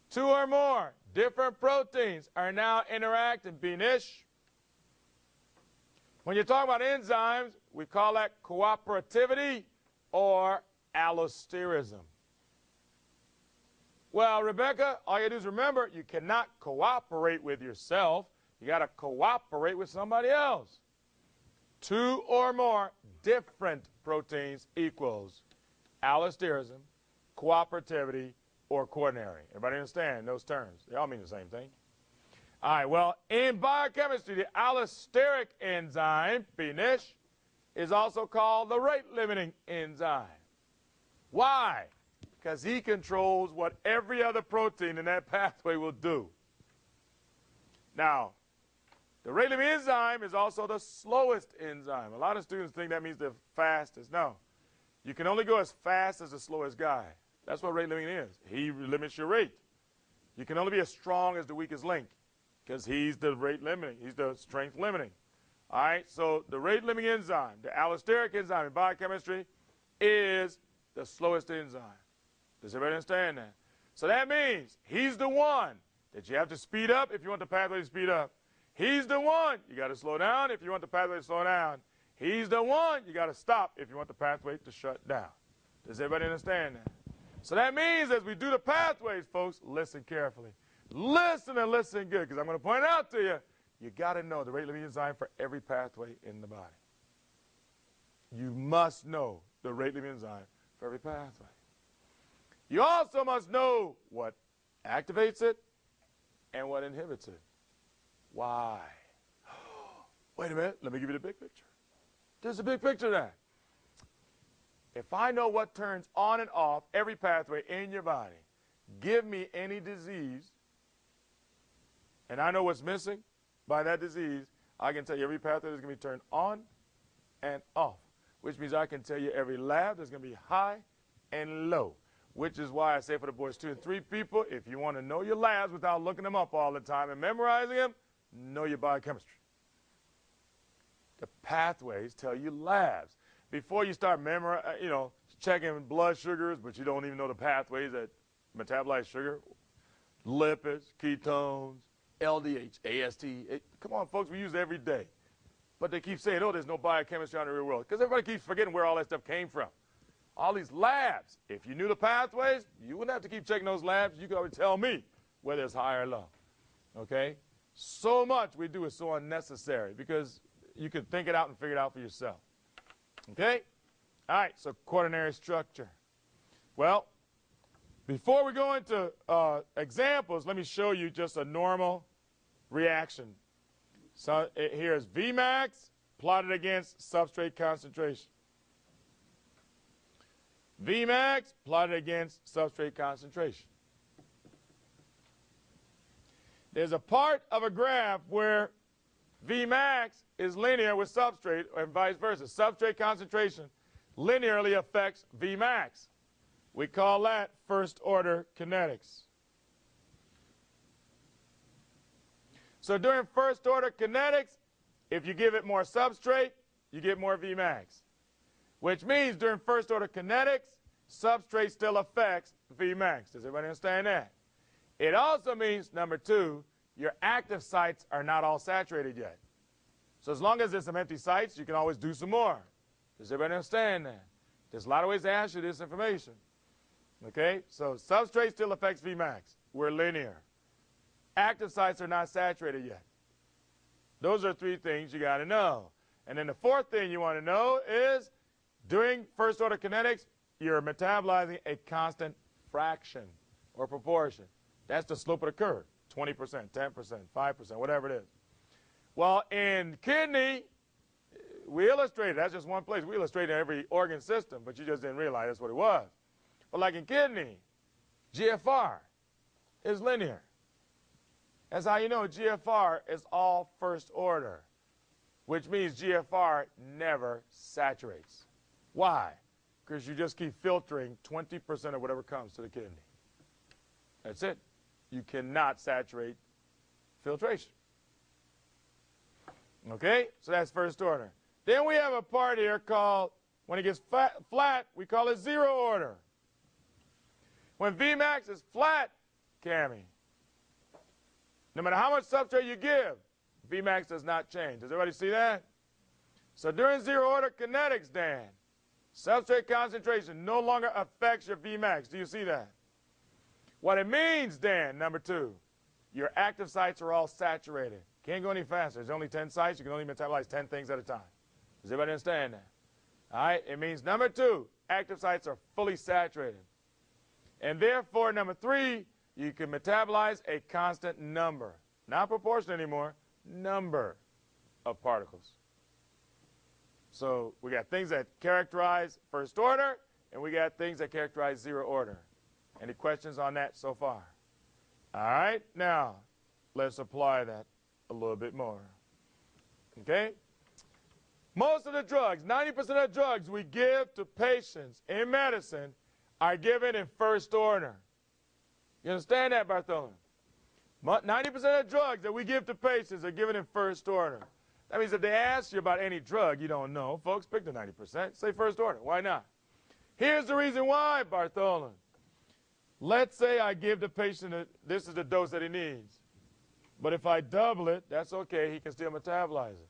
Two or more different proteins are now interacting. Benish. When you talk about enzymes, we call that cooperativity or allosterism. Well, Rebecca, all you do is remember, you cannot cooperate with yourself. You got to cooperate with somebody else. Two or more different proteins equals allosterism, cooperativity, or quaternary. Everybody understand those terms? They all mean the same thing. All right, well, in biochemistry, the allosteric enzyme, Benish, is also called the rate-limiting enzyme. Why? Because he controls what every other protein in that pathway will do. Now, the rate-limiting enzyme is also the slowest enzyme. A lot of students think that means the fastest. No. You can only go as fast as the slowest guy. That's what rate-limiting is. He limits your rate. You can only be as strong as the weakest link because he's the rate-limiting. He's the strength-limiting. All right? So the rate-limiting enzyme, the allosteric enzyme in biochemistry, is the slowest enzyme. Does everybody understand that? So that means he's the one that you have to speed up if you want the pathway to speed up. He's the one you got to slow down if you want the pathway to slow down. He's the one you got to stop if you want the pathway to shut down. Does everybody understand that? So that means as we do the pathways, folks, listen carefully. Listen and listen good, because I'm going to point out to you, you got to know the rate-limiting enzyme for every pathway in the body. You must know the rate-limiting enzyme for every pathway. You also must know what activates it and what inhibits it. Why? Wait a minute. Let me give you the big picture. There's a big picture there. If I know what turns on and off every pathway in your body, give me any disease, and I know what's missing by that disease, I can tell you every pathway that's going to be turned on and off, which means I can tell you every lab that's going to be high and low, which is why I say for the boys 2 and 3 people, if you want to know your labs without looking them up all the time and memorizing them, know your biochemistry. The pathways tell you labs. Before you start checking blood sugars, but you don't even know the pathways that metabolize sugar, lipids, ketones, LDH, AST. Come on, folks, we use it every day. But they keep saying, oh, there's no biochemistry out in the real world, because everybody keeps forgetting where all that stuff came from. All these labs, if you knew the pathways, you wouldn't have to keep checking those labs. You could already tell me whether it's high or low. Okay? So much we do is so unnecessary because you can think it out and figure it out for yourself. Okay? All right, so quaternary structure. Well, before we go into examples, let me show you just a normal reaction. So here's Vmax plotted against substrate concentration. Vmax plotted against substrate concentration. There's a part of a graph where Vmax is linear with substrate and vice versa. Substrate concentration linearly affects Vmax. We call that first order kinetics. So during first order kinetics, if you give it more substrate, you get more Vmax. Which means during first order kinetics, substrate still affects Vmax. Does everybody understand that? It also means, number 2, your active sites are not all saturated yet. So as long as there's some empty sites, you can always do some more. Does everybody understand that? There's a lot of ways to ask you this information. Okay? So substrate still affects Vmax. We're linear. Active sites are not saturated yet. Those are three things you got to know. And then the fourth thing you want to know is during first order kinetics, you're metabolizing a constant fraction or proportion. That's the slope of the curve, 20%, 10%, 5%, whatever it is. Well, in kidney, we illustrated, that's just one place. We illustrated every organ system, but you just didn't realize that's what it was. But like in kidney, GFR is linear. That's how you know GFR is all first order, which means GFR never saturates. Why? Because you just keep filtering 20% of whatever comes to the kidney. That's it. You cannot saturate filtration. Okay? So that's first order. Then we have a part here called, when it gets flat, we call it zero order. When Vmax is flat, Cammie, no matter how much substrate you give, Vmax does not change. Does everybody see that? So during zero order kinetics, Dan, substrate concentration no longer affects your Vmax. Do you see that? What it means, Dan, number two, your active sites are all saturated. Can't go any faster. There's only 10 sites. You can only metabolize 10 things at a time. Does everybody understand that? All right? It means, number two, active sites are fully saturated. And therefore, number three, you can metabolize a constant number. Not proportion anymore, number of particles. So we got things that characterize first order, and we got things that characterize zero order. Any questions on that so far? All right, now let's apply that a little bit more. Okay? Most of the drugs, 90% of the drugs we give to patients in medicine are given in first order. You understand that, Bartholomew? 90% of the drugs that we give to patients are given in first order. That means if they ask you about any drug you don't know, folks, pick the 90%. Say first order. Why not? Here's the reason why, Bartholomew. Let's say I give the patient, this is the dose that he needs. But if I double it, that's okay. He can still metabolize it.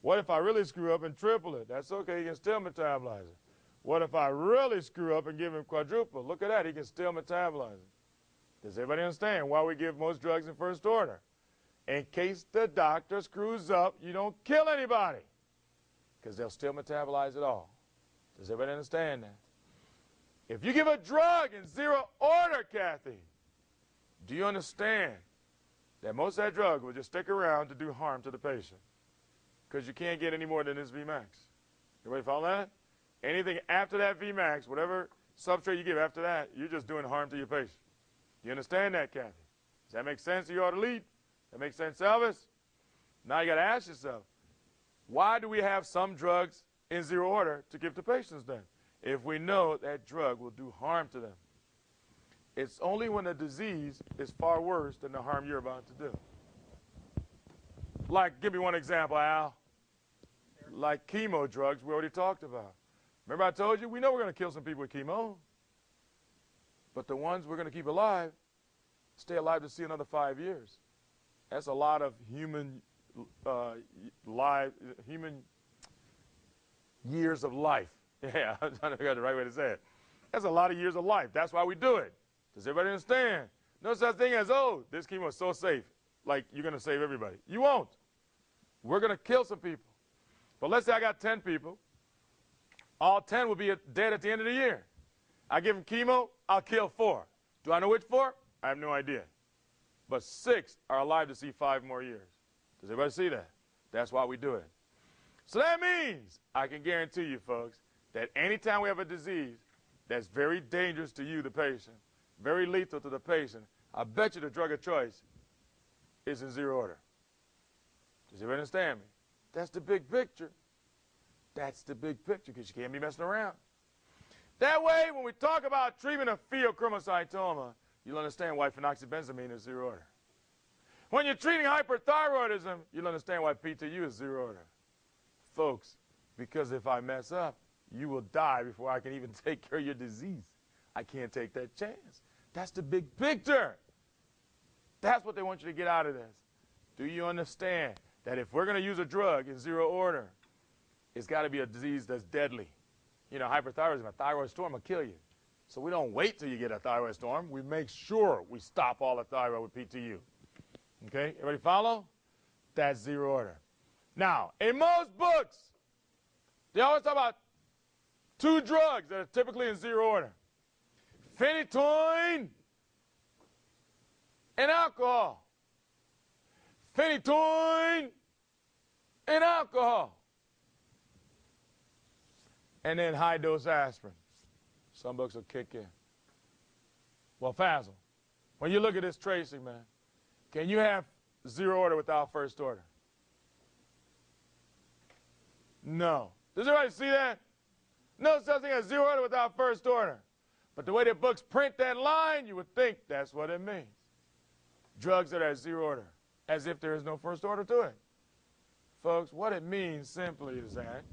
What if I really screw up and triple it? That's okay. He can still metabolize it. What if I really screw up and give him quadruple? Look at that. He can still metabolize it. Does everybody understand why we give most drugs in first order? In case the doctor screws up, you don't kill anybody, because they'll still metabolize it all. Does everybody understand that? If you give a drug in zero order, Kathy, do you understand that most of that drug will just stick around to do harm to the patient? Because you can't get any more than this Vmax. Everybody follow that? Anything after that Vmax, whatever substrate you give after that, you're just doing harm to your patient. Do you understand that, Kathy? Does that make sense to you, ought to lead? That makes sense, Elvis? Now you got to ask yourself, why do we have some drugs in zero order to give to patients then, if we know that drug will do harm to them? It's only when the disease is far worse than the harm you're about to do. Like, give me one example, Al. Like chemo drugs we already talked about. Remember I told you, we know we're going to kill some people with chemo. But the ones we're going to keep alive, stay alive to see another 5 years. That's a lot of human years of life. Yeah, I'm trying to figure out the right way to say it. That's a lot of years of life. That's why we do it. Does everybody understand? No such thing as, oh, this chemo is so safe, like you're going to save everybody. You won't. We're going to kill some people. But let's say I got 10 people. All 10 will be dead at the end of the year. I give them chemo, I'll kill 4. Do I know which 4? I have no idea. But 6 are alive to see 5 more years. Does everybody see that? That's why we do it. So that means, I can guarantee you, folks, that anytime we have a disease that's very dangerous to you, the patient, very lethal to the patient, I bet you the drug of choice is in zero order. Does everybody understand me? That's the big picture. That's the big picture, because you can't be messing around. That way, when we talk about treatment of pheochromocytoma, you'll understand why phenoxybenzamine is zero order. When you're treating hyperthyroidism, you'll understand why PTU is zero order. Folks, because if I mess up, you will die before I can even take care of your disease. I can't take that chance. That's the big picture. That's what they want you to get out of this. Do you understand that if we're going to use a drug in zero order, it's got to be a disease that's deadly? You know, hyperthyroidism, a thyroid storm will kill you. So we don't wait till you get a thyroid storm. We make sure we stop all the thyroid with PTU. Okay, everybody follow? That's zero order. Now, in most books, they always talk about two drugs that are typically in zero order. Phenytoin and alcohol. Phenytoin and alcohol. And then high-dose aspirin. Some books will kick in. Well, Faisal, when you look at this tracing, man, can you have zero order without first order? No. Does everybody see that? No such thing as zero order without first order. But the way the books print that line, you would think that's what it means. Drugs that are zero order, as if there is no first order to it. Folks, what it means simply is that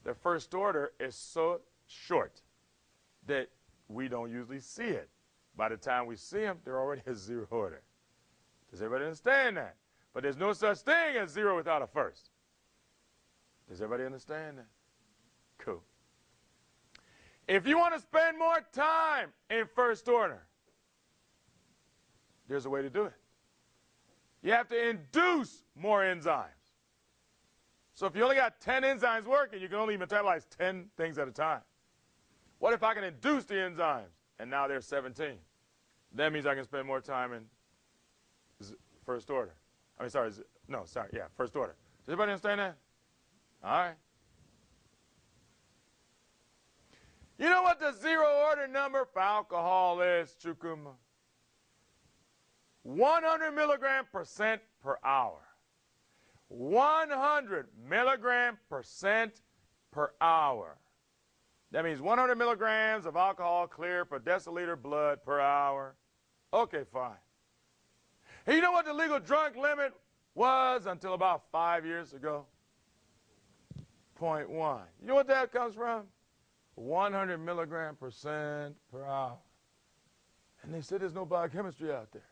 the first order is so short that we don't usually see it. By the time we see them, they're already at zero order. Does everybody understand that? But there's no such thing as zero without a first. Does everybody understand that? Cool. If you want to spend more time in first order, there's a way to do it. You have to induce more enzymes. So if you only got 10 enzymes working, you can only metabolize 10 things at a time. What if I can induce the enzymes, and now there's 17? That means I can spend more time in first order. First order. Does everybody understand that? All right. You know what the zero order number for alcohol is, Chukuma? 100 milligram percent per hour. 100 milligram percent per hour. That means 100 milligrams of alcohol clear per deciliter blood per hour. Okay, fine. And you know what the legal drunk limit was until about 5 years ago? 0.1. You know what that comes from? 100 milligram percent per hour. And they said there's no biochemistry out there.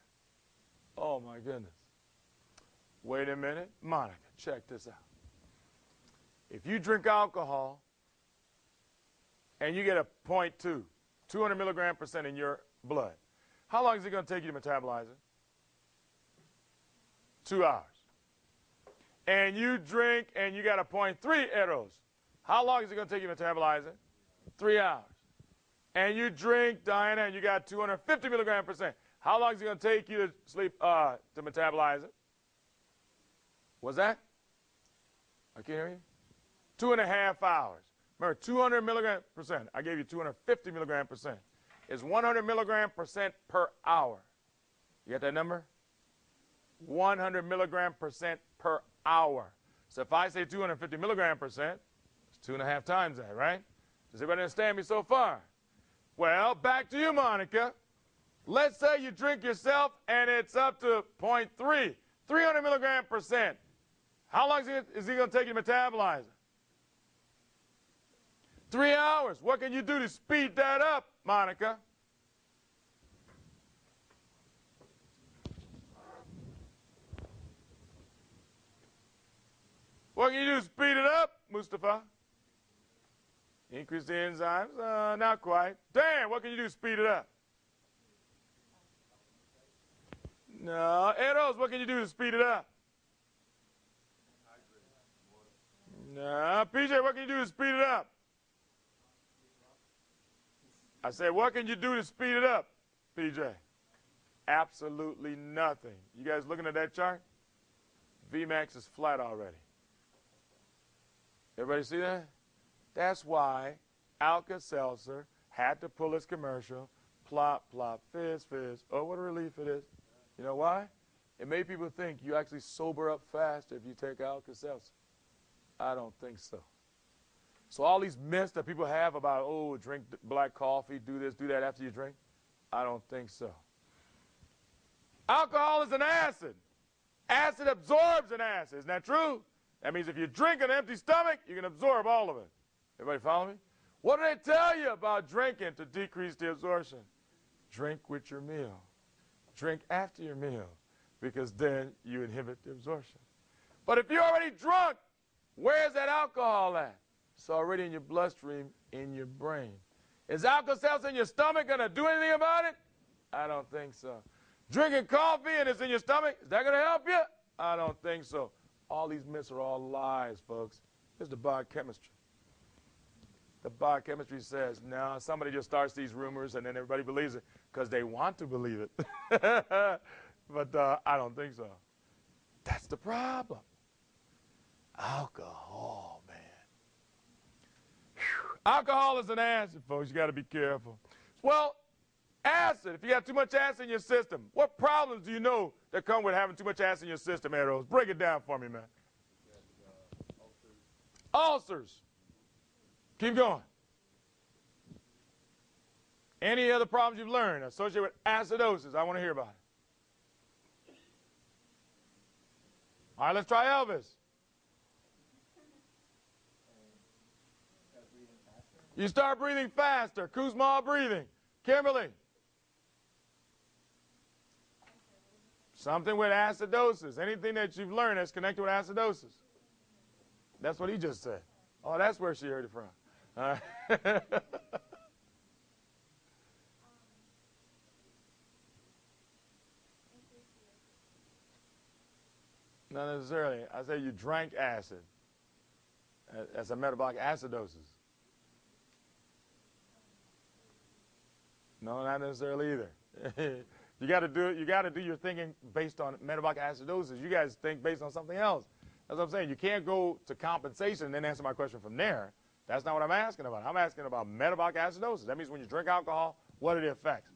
Oh, my goodness. Wait a minute. Monica, check this out. If you drink alcohol and you get a 0.2, 200 milligram percent in your blood, how long is it going to take you to metabolize it? 2 hours. And you drink and you got a 0.3 eros, how long is it going to take you to metabolize it? 3 hours. And you drink, Diana, and you got 250 milligram percent. How long is it going to take you to sleep to metabolize it? What's that? I can't hear you. 2.5 hours. Remember, 200 milligram percent. I gave you 250 milligram percent. It's 100 milligram percent per hour. You got that number? 100 milligram percent per hour. So if I say 250 milligram percent, it's 2.5 times that, right? Does everybody understand me so far? Well, back to you, Monica. Let's say you drink yourself and it's up to 0.3, 300 milligram percent. How long is it going to take you to metabolize it? 3 hours. What can you do to speed that up, Monica? What can you do to speed it up, Mustafa? Increase the enzymes? Not quite. Dan, what can you do to speed it up? No. Eros, what can you do to speed it up? No. PJ, what can you do to speed it up? I said, what can you do to speed it up, PJ? Absolutely nothing. You guys looking at that chart? Vmax is flat already. Everybody see that? That's why Alka-Seltzer had to pull its commercial, plop, plop, fizz, fizz. Oh, what a relief it is. You know why? It made people think you actually sober up faster if you take Alka-Seltzer. I don't think so. So all these myths that people have about, oh, drink black coffee, do this, do that after you drink, I don't think so. Alcohol is an acid. Acid absorbs an acid. Isn't that true? That means if you drink an empty stomach, you can absorb all of it. Everybody follow me? What do they tell you about drinking to decrease the absorption? Drink with your meal. Drink after your meal, because then you inhibit the absorption. But if you're already drunk, where's that alcohol at? It's already in your bloodstream, in your brain. Is Alka-Seltzer in your stomach going to do anything about it? I don't think so. Drinking coffee and it's in your stomach, is that going to help you? I don't think so. All these myths are all lies, folks. This is the biochemistry. The biochemistry says, no, somebody just starts these rumors and then everybody believes it because they want to believe it. But I don't think so. That's the problem. Alcohol, man. Whew. Alcohol is an acid, folks. You got to be careful. Well, acid, if you got too much acid in your system, what problems do you know that come with having too much acid in your system, Arrows? Break it down for me, man. Ulcers. Keep going. Any other problems you've learned associated with acidosis? I want to hear about it. All right, let's try Elvis. You start breathing faster. Kuzma breathing. Kimberly. Something with acidosis. Anything that you've learned that's connected with acidosis. That's what he just said. Oh, that's where she heard it from. All right. Not necessarily. I say you drank acid. That's a metabolic acidosis. No, not necessarily either. You got to do your thinking based on metabolic acidosis. You guys think based on something else. That's what I'm saying. You can't go to compensation and then answer my question from there. That's not what I'm asking about. I'm asking about metabolic acidosis. That means when you drink alcohol, what it affects.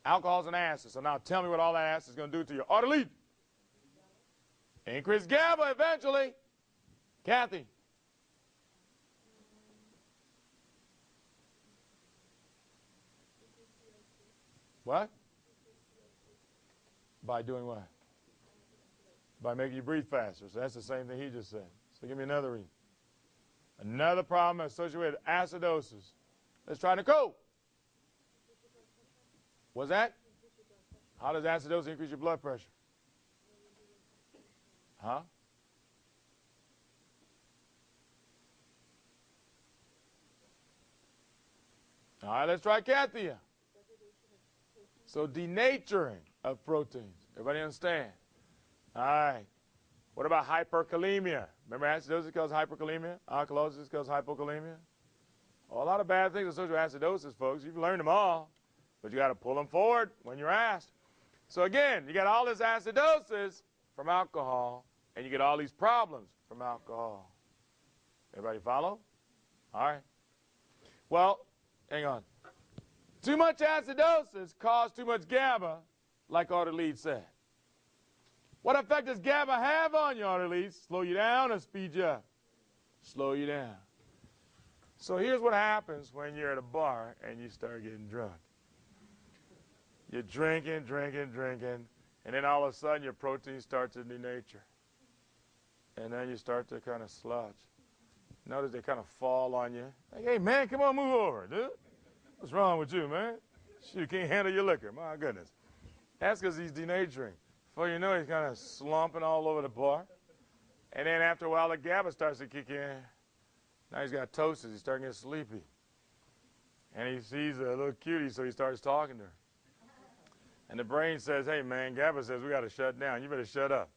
Alcohol is an acid. So now tell me what all that acid is going to do to your autolite. Increase GABA eventually. Kathy. What? By doing what? By making you breathe faster. So that's the same thing he just said. So give me another read. Another problem associated with acidosis. Let's try Nicole. What's that? How does acidosis increase your blood pressure? Huh? All right, let's try Kathia. So denaturing of proteins. Everybody understand? All right. What about hyperkalemia? Remember acidosis causes hyperkalemia? Alkalosis causes hypokalemia? Oh, a lot of bad things associated with acidosis, folks. You've learned them all, but you got to pull them forward when you're asked. So again, you got all this acidosis from alcohol, and you get all these problems from alcohol. Everybody follow? All right. Well, hang on. Too much acidosis caused too much GABA, like our lead said. What effect does GABA have on you, Arlene? Slow you down or speed you up? Slow you down. So here's what happens when you're at a bar and you start getting drunk. You're drinking, and then all of a sudden your proteins start to denature. And then you start to kind of slouch. Notice they kind of fall on you. Like, hey, man, come on, move over, dude. What's wrong with you, man? You can't handle your liquor. My goodness. That's because he's denaturing. Before you know it, he's kind of slumping all over the bar. And then after a while, the GABA starts to kick in. Now he's got toasters. He's starting to get sleepy. And he sees a little cutie, so he starts talking to her. And the brain says, hey, man, GABA says we got to shut down. You better shut up.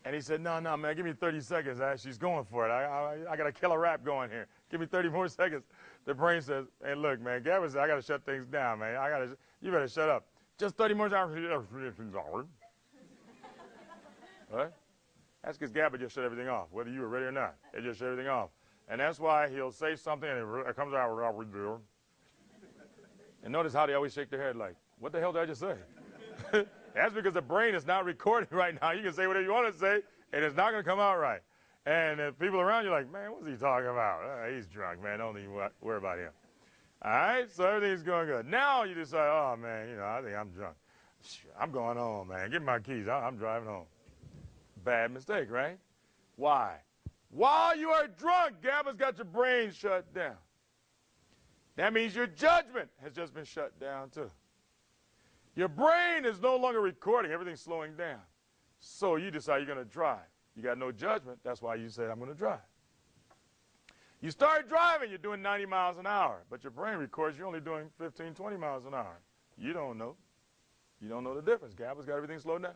And he said, no, man, give me 30 seconds. She's going for it. I got a killer rap going here. Give me 30 more seconds. The brain says, hey, look, man, GABA says I got to shut things down, man. You better shut up. Just 30 more hours. Right? That's because GABA just shut everything off, whether you were ready or not. It just shut everything off. And that's why he'll say something and it comes out. And notice how they always shake their head like, what the hell did I just say? That's because the brain is not recording right now. You can say whatever you want to say, and it's not going to come out right. And people around you are like, man, what's he talking about? He's drunk, man. Don't even worry about him. All right, so everything's going good. Now you decide, oh, man, I think I'm drunk. I'm going home, man. Give me my keys. I'm driving home. Bad mistake, right? Why? While you are drunk, GABA's got your brain shut down. That means your judgment has just been shut down, too. Your brain is no longer recording. Everything's slowing down. So you decide you're going to drive. You got no judgment. That's why you say, I'm going to drive. You start driving, you're doing 90 miles an hour, but your brain records you're only doing 15, 20 miles an hour. You don't know. You don't know the difference. GABA's got everything slowed down.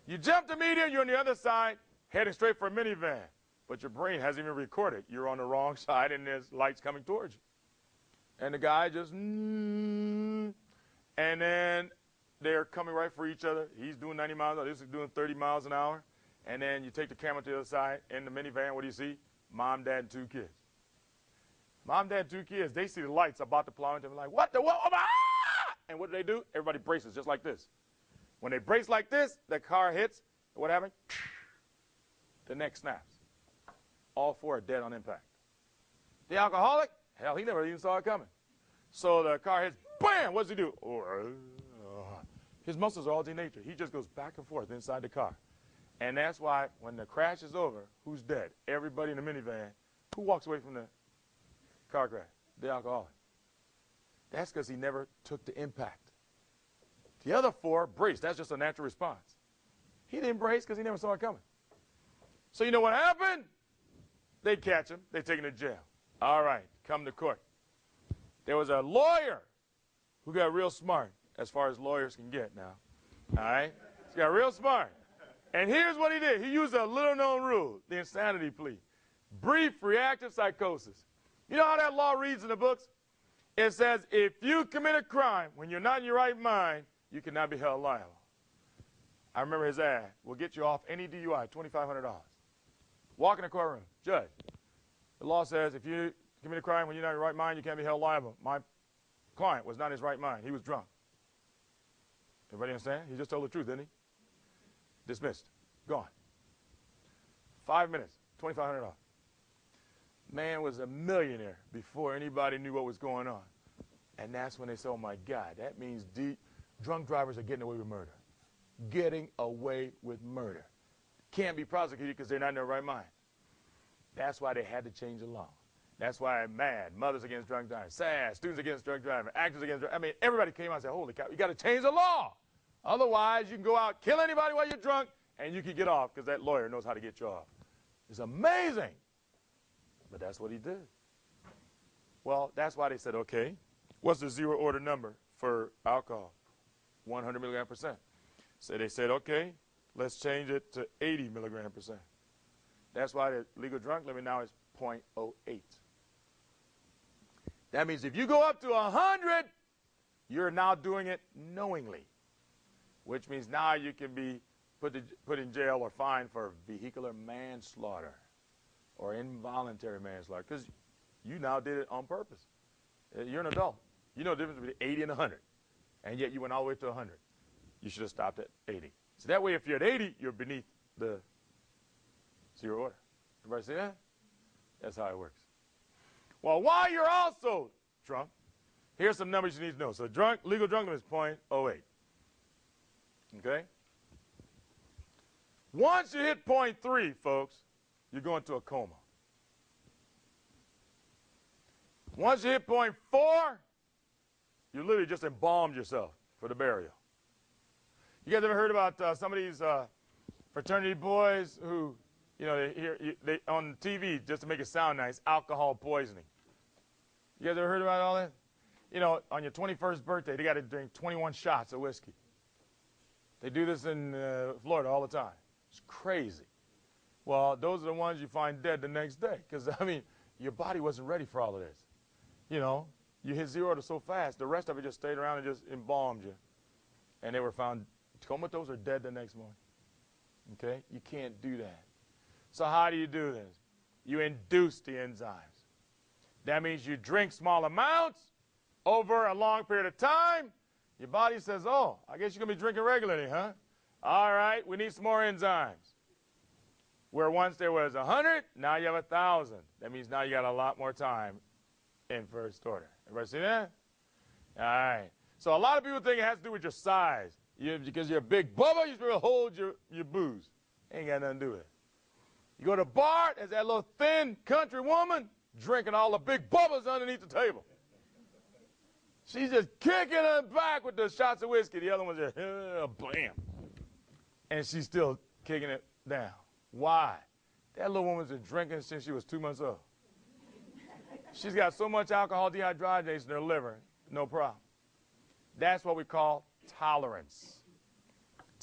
You jump to medium, you're on the other side. heading straight for a minivan. But your brain hasn't even recorded. You're on the wrong side and there's lights coming towards you. And the guy just, and then they're coming right for each other. He's doing 90 miles an hour. This is doing 30 miles an hour. And then you take the camera to the other side. In the minivan, what do you see? Mom, dad, and 2 kids. Mom, dad, 2 kids. They see the lights about to plow into them. Like, what the, what? Ah! And what do? Everybody braces just like this. When they brace like this, the car hits. What happened? The neck snaps. All 4 are dead on impact. The alcoholic, hell, he never even saw it coming. So the car hits, bam, what does he do? His muscles are all denatured. He just goes back and forth inside the car. And that's why when the crash is over, who's dead? Everybody in the minivan. Who walks away from the car crash? The alcoholic. That's because he never took the impact. The other 4 braced. That's just a natural response. He didn't brace because he never saw it coming. So you know what happened? They catch him. They take him to jail. All right, come to court. There was a lawyer who got real smart, as far as lawyers can get now. All right? He got real smart. And here's what he did. He used a little-known rule, the insanity plea. Brief reactive psychosis. You know how that law reads in the books? It says, if you commit a crime when you're not in your right mind, you cannot be held liable. I remember his ad. We'll get you off any DUI, $2,500. Walk in the courtroom. Judge, the law says if you commit a crime when you're not in your right mind, you can't be held liable. My client was not in his right mind. He was drunk. Everybody understand? He just told the truth, didn't he? Dismissed. Gone. 5 minutes, $2,500. Man was a millionaire before anybody knew what was going on. And that's when they said, oh, my God, that means drunk drivers are getting away with murder. Getting away with murder. Can't be prosecuted because they're not in their right mind. That's why they had to change the law. That's why I'm mad. Mothers against drunk driving. SAD. Students against drunk driving. Actors against drunk. I mean, everybody came out and said, holy cow, you got to change the law. Otherwise, you can go out, kill anybody while you're drunk, and you can get off because that lawyer knows how to get you off. It's amazing. But that's what he did. Well, that's why they said, okay, what's the zero order number for alcohol? 100 milligram percent. So they said, okay, let's change it to 80 milligram percent. That's why the legal drunk limit now is 0.08. That means if you go up to 100, you're now doing it knowingly, which means now you can be put in jail or fined for vehicular manslaughter or involuntary manslaughter because you now did it on purpose. You're an adult. You know the difference between 80 and 100, and yet you went all the way to 100. You should have stopped at 80. So that way, if you're at 80, you're beneath the zero order. Everybody see that? That's how it works. Well, while you're also drunk, here's some numbers you need to know. So legal drunk limit is 0.08. Okay? Once you hit 0.3, folks, you're going to a coma. Once you hit 0.4, you literally just embalmed yourself for the burial. You guys ever heard about some of these fraternity boys who, you know, they on TV just to make it sound nice, alcohol poisoning? You guys ever heard about all that? You know, on your 21st birthday, they got to drink 21 shots of whiskey. They do this in Florida all the time. It's crazy. Well, those are the ones you find dead the next day because, I mean, your body wasn't ready for all of this. You know, you hit zero order so fast, the rest of it just stayed around and just embalmed you. And they were found comatose or dead the next morning. Okay? You can't do that. So how do you do this? You induce the enzymes. That means you drink small amounts over a long period of time. Your body says, oh, I guess you're going to be drinking regularly, huh? All right, we need some more enzymes. Where once there was 100, now you have 1,000. That means now you got a lot more time in first order. Everybody see that? All right. So a lot of people think it has to do with your size. Because you're a big bubba, you're supposed to hold your booze. Ain't got nothing to do with it. You go to a bar, there's that little thin country woman drinking all the big bubbles underneath the table. She's just kicking her back with the shots of whiskey. The other one's just, bam. And she's still kicking it down. Why? That little woman's been drinking since she was 2 months old. She's got so much alcohol dehydrogenase in her liver, no problem. That's what we call tolerance.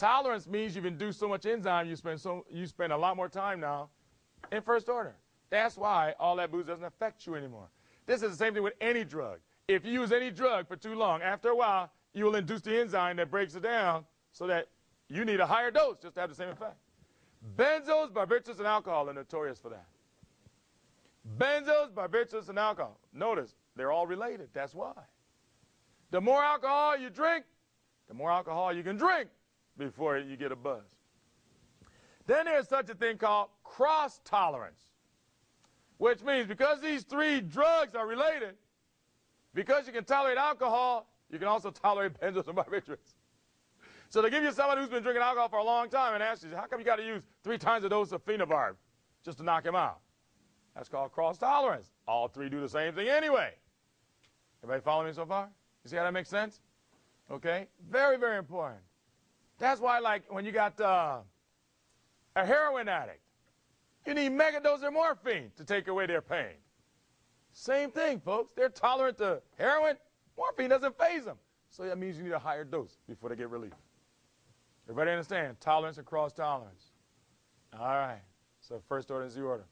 Tolerance means you've induced so much enzyme, you spend a lot more time now in first order. That's why all that booze doesn't affect you anymore. This is the same thing with any drug. If you use any drug for too long, after a while, you will induce the enzyme that breaks it down so that you need a higher dose just to have the same effect. Benzos, barbiturates, and alcohol are notorious for that. Benzos, barbiturates, and alcohol. Notice, they're all related. That's why. The more alcohol you drink, the more alcohol you can drink before you get a buzz. Then there's such a thing called cross tolerance, which means because these three drugs are related, because you can tolerate alcohol, you can also tolerate benzos and barbiturates. So they give you someone who's been drinking alcohol for a long time and asks you, how come you got to use 3 times a dose of phenobarb just to knock him out? That's called cross tolerance. All three do the same thing anyway. Everybody follow me so far? You see how that makes sense? Okay? Very, very important. That's why, like, when you got a heroin addict, you need megadose of morphine to take away their pain. Same thing, folks. They're tolerant to heroin. Morphine doesn't faze them. So that means you need a higher dose before they get relief. Everybody understand? Tolerance and cross tolerance. All right. So first order and zero order.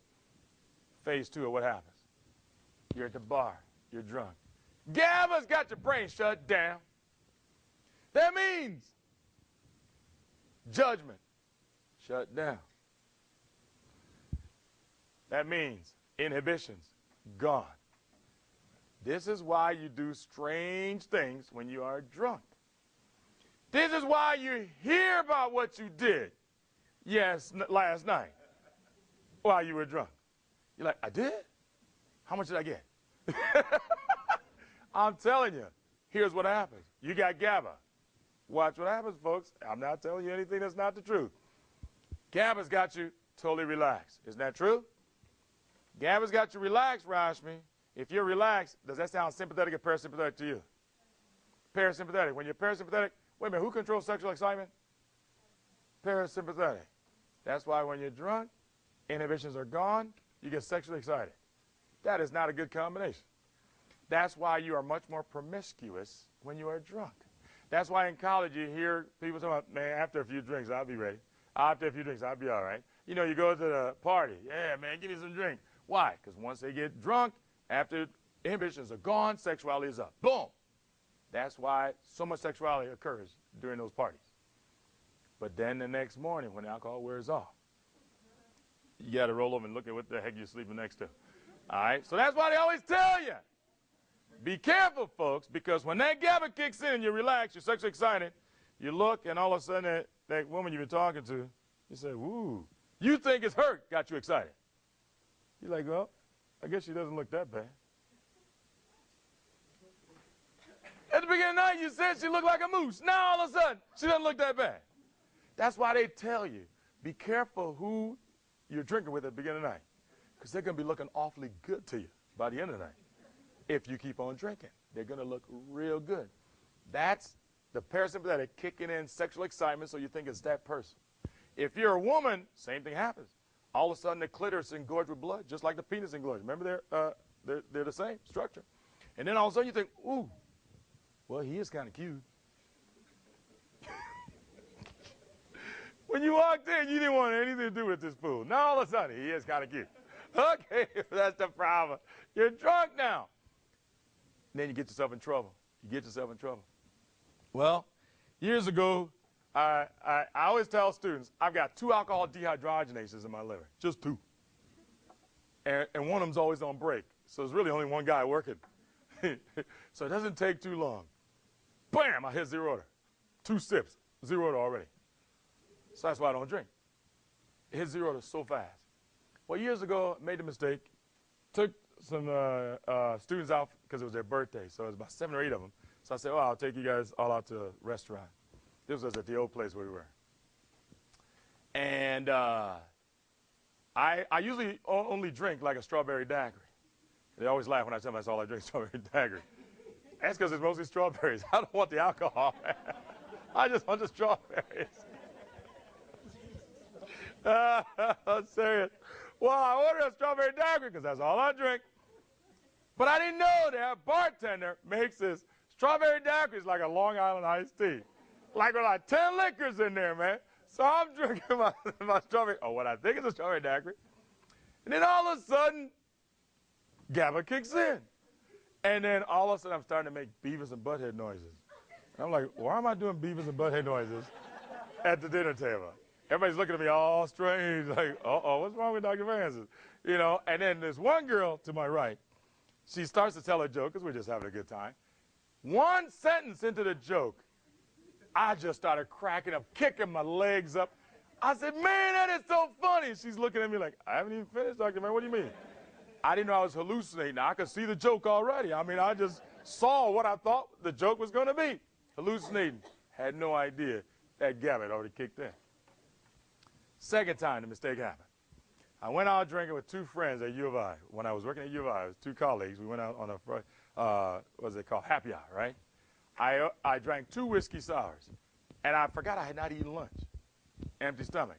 Phase 2 of what happens? You're at the bar. You're drunk. GABA's got your brain shut down. That means judgment shut down. That means inhibitions gone. This is why you do strange things when you are drunk. This is why you hear about what you did last night while you were drunk. You're like, I did? How much did I get? I'm telling you, here's what happens. You got GABA. Watch what happens, folks. I'm not telling you anything that's not the truth. GABA's got you totally relaxed. Isn't that true? GABA's got you relaxed, Rashmi. If you're relaxed, does that sound sympathetic or parasympathetic to you? Parasympathetic. When you're parasympathetic, wait a minute, who controls sexual excitement? Parasympathetic. That's why when you're drunk, inhibitions are gone, you get sexually excited. That is not a good combination. That's why you are much more promiscuous when you are drunk. That's why in college you hear people talking about, man, after a few drinks, I'll be ready. After a few drinks, I'll be all right. You know, you go to the party. Yeah, man, give me some drink. Why? Because once they get drunk, after inhibitions are gone, sexuality is up. Boom. That's why so much sexuality occurs during those parties. But then the next morning when the alcohol wears off, you got to roll over and look at what the heck you're sleeping next to. All right? So that's why they always tell you, be careful, folks, because when that GABA kicks in, you relax, you're sexually excited, you look, and all of a sudden that woman you've been talking to, you say, woo, you think it's hurt, got you excited. You're like, well, I guess she doesn't look that bad. At the beginning of the night, you said she looked like a moose. Now, all of a sudden, she doesn't look that bad. That's why they tell you, be careful who you're drinking with at the beginning of the night, because they're going to be looking awfully good to you by the end of the night. If you keep on drinking, they're going to look real good. That's the parasympathetic kicking in sexual excitement, so you think it's that person. If you're a woman, same thing happens. All of a sudden, the clitoris is engorged with blood, just like the penis engorged. Remember, they're the same structure. And then all of a sudden, you think, ooh, well, he is kind of cute. When you walked in, you didn't want anything to do with this fool. Now, all of a sudden, he is kind of cute. Okay, that's the problem. You're drunk now. And then you get yourself in trouble. You get yourself in trouble. Well, years ago, I always tell students, I've got 2 alcohol dehydrogenases in my liver, just 2. And one of them's always on break. So there's really only one guy working. So it doesn't take too long. Bam, I hit zero order. 2 sips, zero order already. So that's why I don't drink. It hit zero order so fast. Well, years ago, I made the mistake, took some students out because it was their birthday. So it was about 7 or 8 of them. So I said, oh, I'll take you guys all out to a restaurant. This was at the old place where we were. And I usually only drink like a strawberry daiquiri. They always laugh when I tell them that's all I drink, strawberry daiquiri. That's because it's mostly strawberries. I don't want the alcohol. I just want the strawberries. I'm serious. Well, I ordered a strawberry daiquiri because that's all I drink. But I didn't know that bartender makes this strawberry daiquiri like a Long Island iced tea. like with like 10 liquors in there, man. So I'm drinking my strawberry, or what I think is a strawberry daiquiri. And then all of a sudden, GABA kicks in. And then all of a sudden, I'm starting to make Beavis and Butthead noises. And I'm like, why am I doing Beavis and Butthead noises at the dinner table? Everybody's looking at me all strange, like, uh-oh, what's wrong with Dr. Francis? You know, and then there's one girl to my right. She starts to tell a joke, because we're just having a good time. One sentence into the joke, I just started cracking up, kicking my legs up. I said, man, that is so funny. She's looking at me like, I haven't even finished, Dr. Man, what do you mean? I didn't know I was hallucinating. I could see the joke already. I mean, I just saw what I thought the joke was going to be. Hallucinating. Had no idea that GABA had already kicked in. Second time the mistake happened. I went out drinking with two friends at U of I. When I was working at U of I, it was two colleagues. We went out on a, what's it called, happy hour, right? I drank 2 whiskey sours, and I forgot I had not eaten lunch. Empty stomach.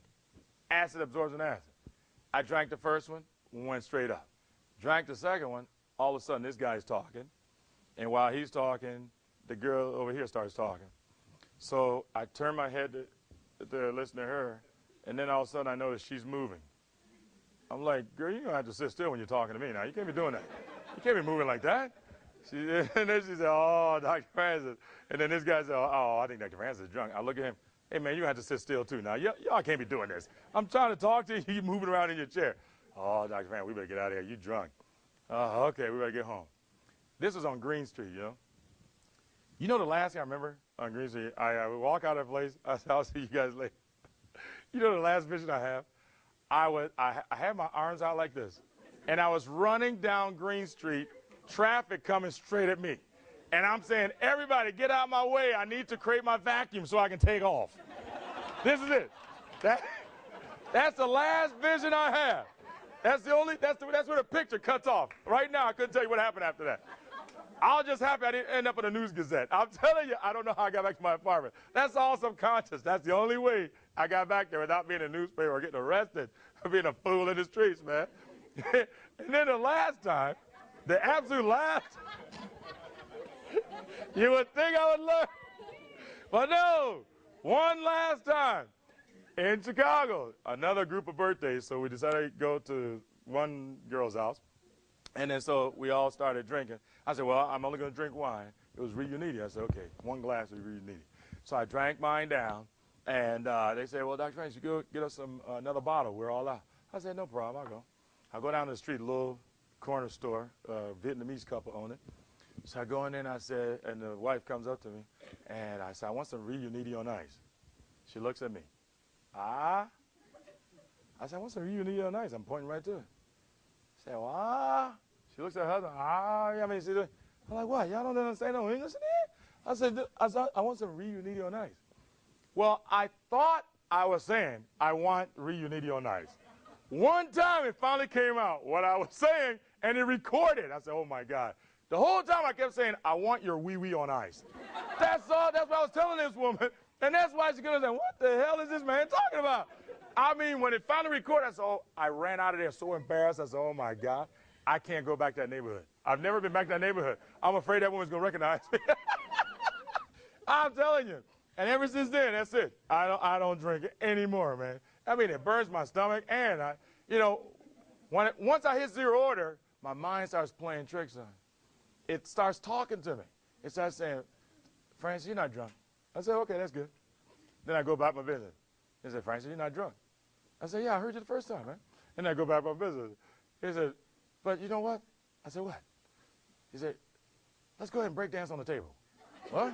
Acid absorbs an acid. I drank the first one, went straight up. Drank the second one, all of a sudden this guy's talking, and while he's talking, the girl over here starts talking. So I turn my head to listen to her, and then all of a sudden I notice she's moving. I'm like, girl, you're going to have to sit still when you're talking to me now. You can't be doing that. You can't be moving like that. And then she said, oh, Dr. Francis. And then this guy said, oh, I think Dr. Francis is drunk. I look at him, hey, man, you have to sit still too now. Y'all can't be doing this. I'm trying to talk to you. You're moving around in your chair. Oh, Dr. Francis, we better get out of here. You drunk. Oh, okay, we better get home. This was on Green Street, you know. You know the last thing I remember on Green Street? I would walk out of the place. I said, I'll see you guys later. You know the last vision I have? I had my arms out like this, and I was running down Green Street, traffic coming straight at me. And I'm saying, everybody get out of my way. I need to create my vacuum so I can take off. This is it. That's the last vision I have. That's where the picture cuts off. Right now, I couldn't tell you what happened after that. I was just happy I didn't end up in a News Gazette. I'm telling you, I don't know how I got back to my apartment. That's all subconscious. That's the only way I got back there without being in a newspaper or getting arrested or being a fool in the streets, man. And then the last time, the absolute last, you would think I would learn. But no, one last time in Chicago, another group of birthdays, so we decided to go to one girl's house. And then so we all started drinking. I said, well, I'm only going to drink wine. It was Reuniti. I said, okay, 1 glass of Reuniti. So I drank mine down, and they said, well, Dr. Francis, you go get us another bottle. We're all out. I said, no problem, I'll go. I go down to the street, a little corner store, Vietnamese couple own it. So I go in there, and I said, and the wife comes up to me, and I said, I want some Reuniti on ice. She looks at me. Ah? I said, I want some Reuniti on ice. I'm pointing right to it. I said, well, ah. She looks at her husband, ah, yeah, I mean, she's doing. I'm like, what, y'all don't understand no English in here? I said, I want some Reuniti on ice. Well, I thought I was saying, I want Reuniti on ice. One time it finally came out, what I was saying, and it recorded. I said, oh my God. The whole time I kept saying, I want your wee-wee on ice. That's all, that's what I was telling this woman. And that's why she's going to say, what the hell is this man talking about? I mean, when it finally recorded, I said, oh, I ran out of there so embarrassed. I said, oh my God, I can't go back to that neighborhood. I've never been back to that neighborhood. I'm afraid that woman's going to recognize me. I'm telling you. And ever since then, that's it. I don't drink it anymore, man. I mean, it burns my stomach, and once I hit zero order, my mind starts playing tricks on me. It starts talking to me. It starts saying, Francis, you're not drunk. I said, okay, that's good. Then I go back my business. He said, Francis, you're not drunk. I said, yeah, I heard you the first time, man. And I go back my business. He said, but you know what? I said, what? He said, let's go ahead and break dance on the table. What?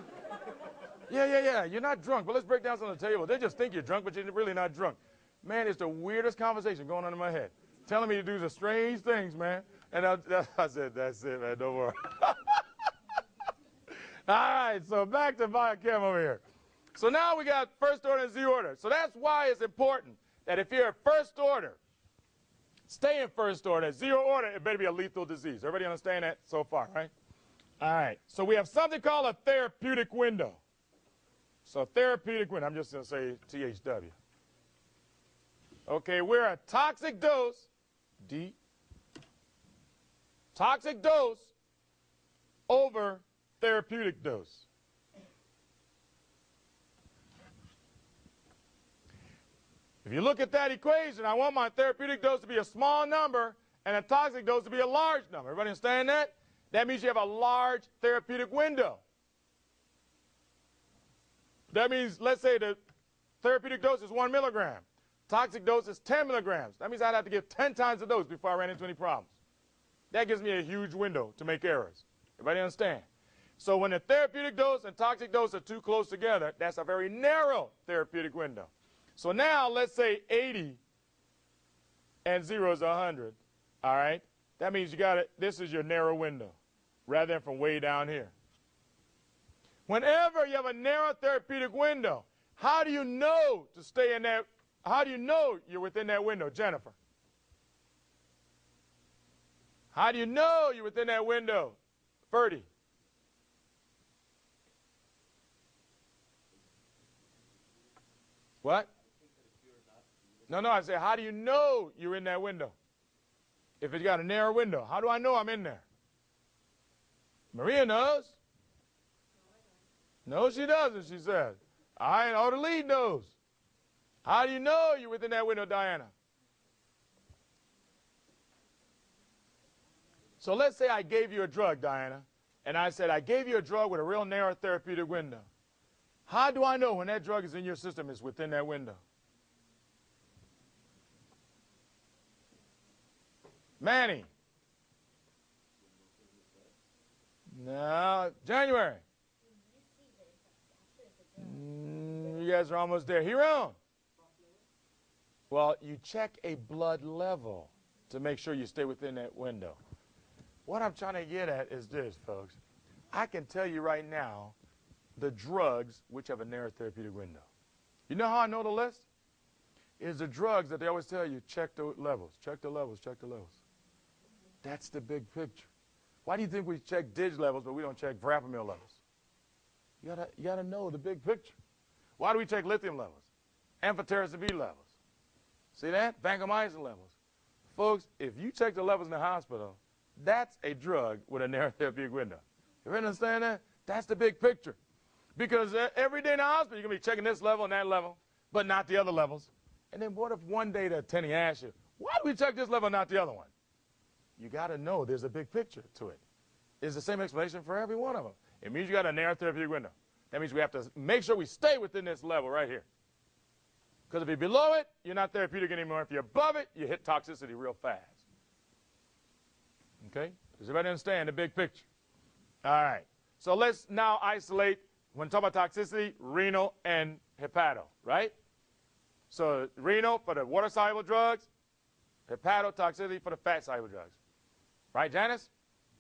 Yeah. You're not drunk, but let's break dance on the table. They just think you're drunk, but you're really not drunk. Man, it's the weirdest conversation going on in my head. Telling me to do the strange things, man. And I said, that's it, man, don't worry. All right, so back to biochem over here. So now we got first order and zero order. So that's why it's important that if you're first order, stay in first order. Zero order, it better be a lethal disease. Everybody understand that so far, right? All right, so we have something called a therapeutic window. So therapeutic window, I'm just going to say THW. Okay, we're a toxic dose, D, toxic dose over therapeutic dose. If you look at that equation, I want my therapeutic dose to be a small number and a toxic dose to be a large number. Everybody understand that? That means you have a large therapeutic window. That means, let's say the therapeutic dose is 1 milligram. Toxic dose is 10 milligrams. That means I'd have to give 10 times the dose before I ran into any problems. That gives me a huge window to make errors. Everybody understand? So when the therapeutic dose and toxic dose are too close together, that's a very narrow therapeutic window. So now let's say 80 and 0 is 100. All right? That means you got it. This is your narrow window rather than from way down here. Whenever you have a narrow therapeutic window, how do you know to stay in that? How do you know you're within that window, Jennifer? How do you know you're within that window, Ferdy? What? No, I say, how do you know you're in that window? If it's got a narrow window, how do I know I'm in there? Maria knows. No, she doesn't, she said. I know the lead knows. How do you know you're within that window, Diana? So let's say I gave you a drug, Diana, and I said I gave you a drug with a real narrow therapeutic window. How do I know when that drug is in your system is within that window? Manny. No, January. You guys are almost there. Hiron. Well, you check a blood level to make sure you stay within that window. What I'm trying to get at is this, folks. I can tell you right now the drugs which have a narrow therapeutic window. You know how I know the list? Is the drugs that they always tell you, check the levels, check the levels, check the levels. That's the big picture. Why do you think we check DIG levels, but we don't check verapamil levels? You gotta know the big picture. Why do we check lithium levels? Amphotericin B levels. See that? Vancomycin levels. Folks, if you check the levels in the hospital, that's a drug with a narrow therapeutic window. You understand that? That's the big picture. Because every day in the hospital, you're going to be checking this level and that level, but not the other levels. And then what if one day the attending asks you, why do we check this level and not the other one? You got to know there's a big picture to it. It's the same explanation for every one of them. It means you got a narrow therapeutic window. That means we have to make sure we stay within this level right here. Because if you're below it, you're not therapeutic anymore. If you're above it, you hit toxicity real fast. Okay? Does everybody understand the big picture? All right. So let's now isolate, when talking about toxicity, renal and hepato, right? So renal for the water-soluble drugs, hepatotoxicity for the fat-soluble drugs. Right, Janice?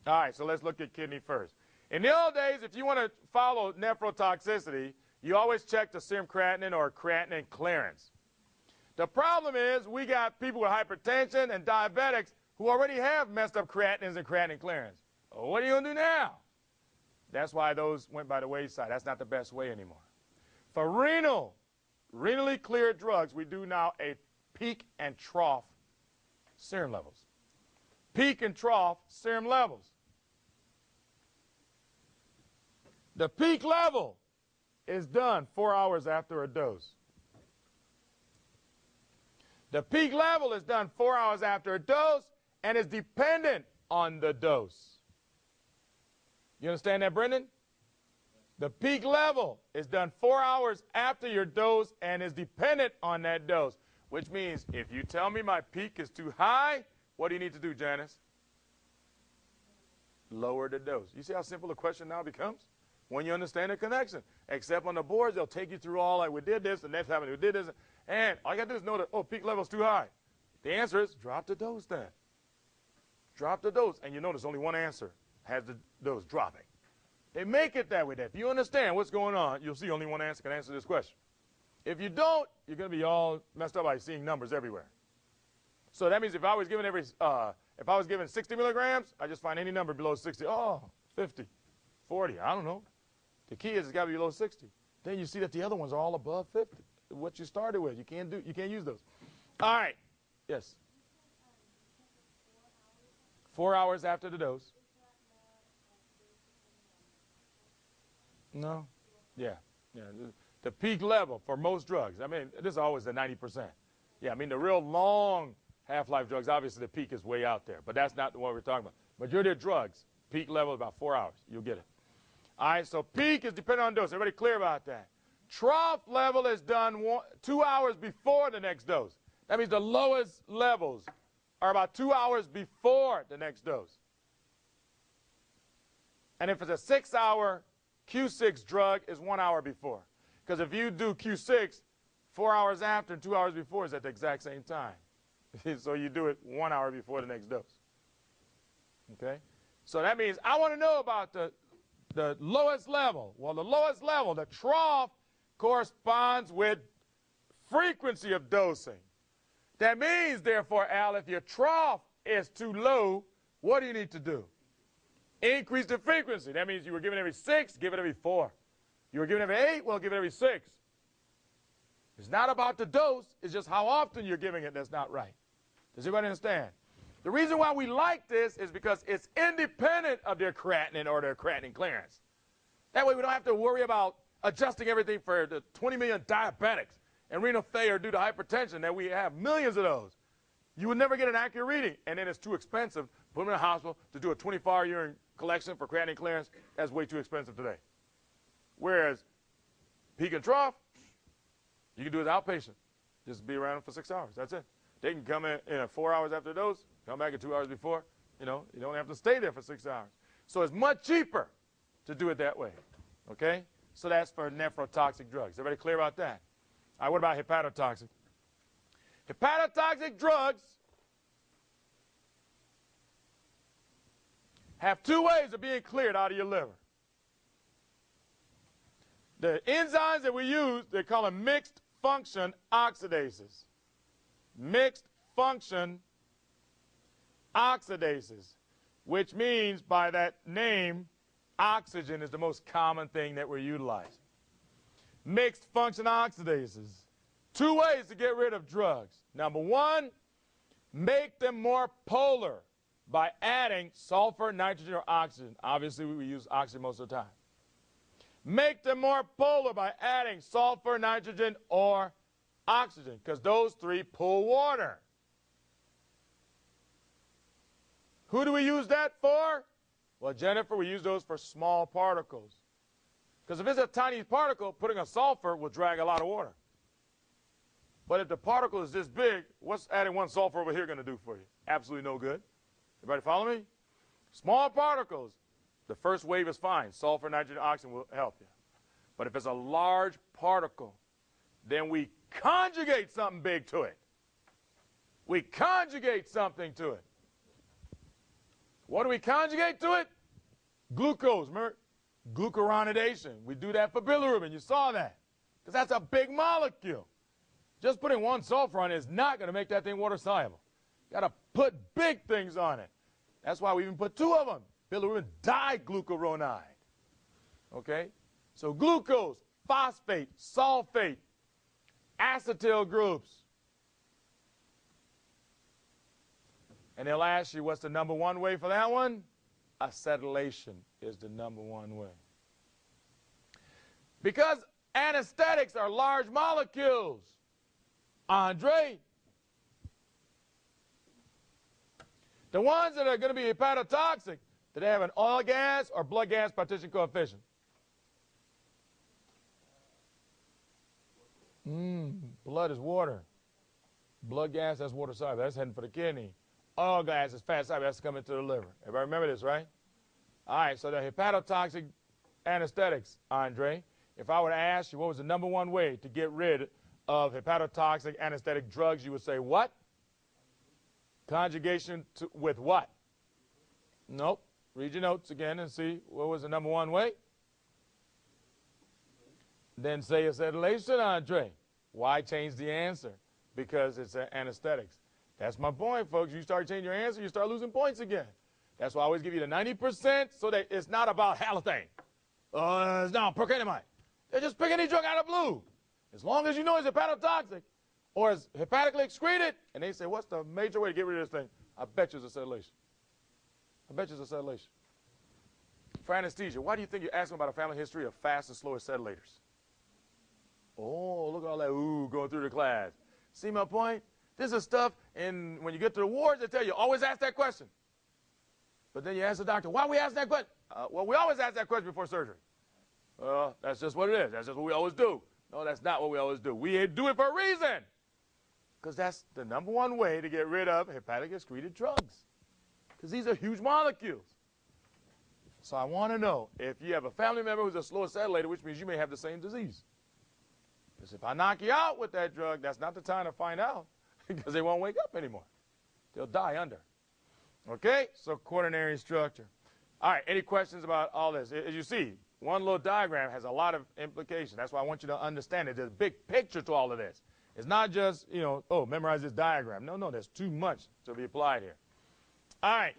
All right, so let's look at kidney first. In the old days, if you want to follow nephrotoxicity, you always check the serum creatinine or creatinine clearance. The problem is we got people with hypertension and diabetics who already have messed up creatinines and creatinine clearance. Well, what are you going to do now? That's why those went by the wayside. That's not the best way anymore. For renally cleared drugs, we do now a peak and trough serum levels. Peak and trough serum levels. The peak level is done 4 hours after a dose. The peak level is done 4 hours after a dose and is dependent on the dose. You understand that, Brendan? The peak level is done 4 hours after your dose and is dependent on that dose, which means if you tell me my peak is too high, what do you need to do, Janice? Lower the dose. You see how simple the question now becomes? When you understand the connection. Except on the boards, they'll take you through all, like we did this, the next time we did this, and all you got to do is know that, oh, peak level is too high. The answer is drop the dose then. Drop the dose. And you notice only one answer has the dose dropping. They make it that way. That if you understand what's going on, you'll see only one answer can answer this question. If you don't, you're going to be all messed up by seeing numbers everywhere. So that means if I was given 60 milligrams, I just find any number below 60. Oh, 50, 40, I don't know. The key is it's got to be below 60. Then you see that the other ones are all above 50. What you started with, you can't use those. All right. Yes. 4 hours after the dose. No. Yeah. The peak level for most drugs. I mean, this is always the 90%. Yeah, I mean the real long half-life drugs, obviously the peak is way out there, but that's not the one we're talking about. Majority of drugs, peak level is about 4 hours. You'll get it. All right, so peak is dependent on dose. Everybody clear about that? Trough level is done 2 hours before the next dose. That means the lowest levels are about 2 hours before the next dose. And if it's a 6-hour Q6 drug, it's 1 hour before. Because if you do Q6, 4 hours after and 2 hours before is at the exact same time. So you do it 1 hour before the next dose. Okay? So that means I want to know about the lowest level. Well, the lowest level, the trough, corresponds with frequency of dosing. That means, therefore, Al, if your trough is too low, what do you need to do? Increase the frequency. That means you were given every 6, give it every 4. You were given every 8, well, give it every 6. It's not about the dose, it's just how often you're giving it that's not right. Does everybody understand? The reason why we like this is because it's independent of their creatinine or their creatinine clearance. That way we don't have to worry about adjusting everything for the 20 million diabetics and renal failure due to hypertension that we have millions of those. You would never get an accurate reading, and then it's too expensive. Put them in a hospital to do a 24-hour urine collection for creatinine clearance. That's way too expensive today. Whereas peak and trough, you can do it as outpatient. Just be around for 6 hours. That's it. They can come in 4 hours after the dose, come back in 2 hours before. You know, you don't have to stay there for 6 hours. So it's much cheaper to do it that way. Okay? So that's for nephrotoxic drugs. Everybody clear about that? All right, what about hepatotoxic? Hepatotoxic drugs have 2 ways of being cleared out of your liver. The enzymes that we use, they call them mixed function oxidases. Mixed function oxidases, which means by that name, oxygen is the most common thing that we're utilizing. Mixed function oxidases. 2 ways to get rid of drugs. Number 1, make them more polar by adding sulfur, nitrogen, or oxygen. Obviously, we use oxygen most of the time. Make them more polar by adding sulfur, nitrogen, or oxygen, because those 3 pull water. Who do we use that for? Well, Jennifer, we use those for small particles. Because if it's a tiny particle, putting a sulfur will drag a lot of water. But if the particle is this big, what's adding 1 sulfur over here going to do for you? Absolutely no good. Everybody follow me? Small particles, the first wave is fine. Sulfur, nitrogen, oxygen will help you. But if it's a large particle, then we conjugate something big to it. We conjugate something to it. What do we conjugate to it? Glucose. Remember? Glucuronidation. We do that for bilirubin. You saw that. Because that's a big molecule. Just putting 1 sulfur on it is not going to make that thing water soluble. You got to put big things on it. That's why we even put 2 of them. Bilirubin diglucuronide. Okay? So glucose, phosphate, sulfate, acetyl groups. And they'll ask you, what's the number 1 way for that one? Acetylation is the number 1 way. Because anesthetics are large molecules. Andre, the ones that are going to be hepatotoxic, do they have an oil gas or blood gas partition coefficient? Blood is water. Blood gas, that's water soluble. That's heading for the kidney. Oil gas is fat soluble. That's coming to the liver. Everybody remember this, right? All right, so the hepatotoxic anesthetics, Andre, if I were to ask you what was the number 1 way to get rid of hepatotoxic anesthetic drugs, you would say what? Conjugation with what? Nope. Read your notes again and see what was the number 1 way. Then say acetylation, Andre. Why change the answer? Because it's anesthetics. That's my point, folks. You start changing your answer, you start losing points again. That's why I always give you the 90% so that it's not about halothane. It's not procainamide. They just pick any drug out of the blue. As long as you know it's hepatotoxic or it's hepatically excreted, and they say, what's the major way to get rid of this thing? I bet you it's acetylation. I bet you it's acetylation. For anesthesia, why do you think you're asking about a family history of fast and slow acetylators? Oh, look at all that ooh going through the class. See my point? This is stuff, and when you get to the wards, they tell you, always ask that question. But then you ask the doctor, why we ask that question? Well, we always ask that question before surgery. Well, that's just what it is. That's just what we always do. No, that's not what we always do. We do it for a reason. Because that's the number one way to get rid of hepatic excreted drugs. Because these are huge molecules. So I want to know if you have a family member who's a slow acetylator, which means you may have the same disease. Because if I knock you out with that drug, that's not the time to find out. Because they won't wake up anymore. They'll die under. Okay? So quaternary structure. All right, any questions about all this? As you see, one little diagram has a lot of implications. That's why I want you to understand it. There's a big picture to all of this. It's not just, memorize this diagram. No, there's too much to be applied here. All right,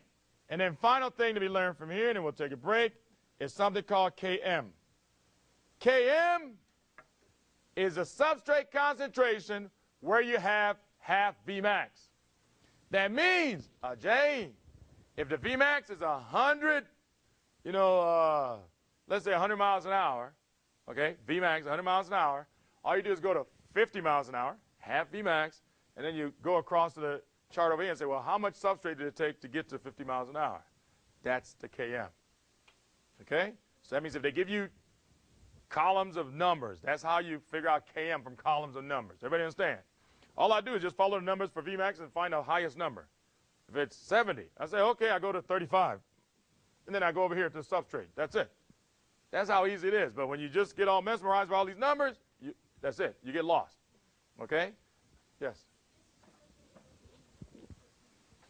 and then final thing to be learned from here, and then we'll take a break, is something called Km. Km is a substrate concentration where you have half Vmax. That means, Jay, if the Vmax is 100, let's say 100 miles an hour, okay, Vmax 100 miles an hour, all you do is go to 50 miles an hour, half Vmax, and then you go across to the chart over here and say, well, how much substrate did it take to get to 50 miles an hour? That's the Km. Okay? So that means if they give you columns of numbers, that's how you figure out Km from columns of numbers. Everybody understand? All I do is just follow the numbers for Vmax and find the highest number. If it's 70, I say, okay, I go to 35. And then I go over here to the substrate. That's it. That's how easy it is. But when you just get all mesmerized by all these numbers, that's it. You get lost. Okay? Yes?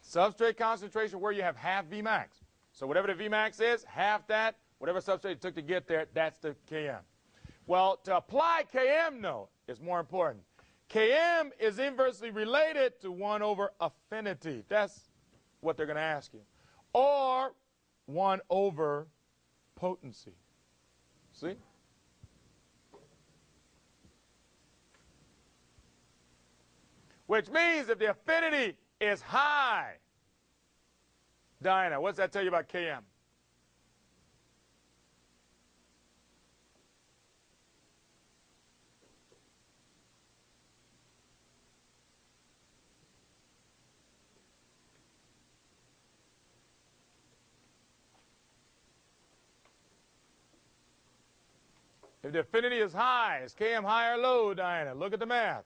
Substrate concentration where you have half Vmax. So whatever the Vmax is, half that, whatever substrate it took to get there, that's the Km. Well, to apply Km, no, it's more important. Km is inversely related to 1 over affinity. That's what they're going to ask you. Or 1 over potency. See? Which means if the affinity is high, Diana, what's that tell you about Km? If the affinity is high, is Km high or low, Diana? Look at the math.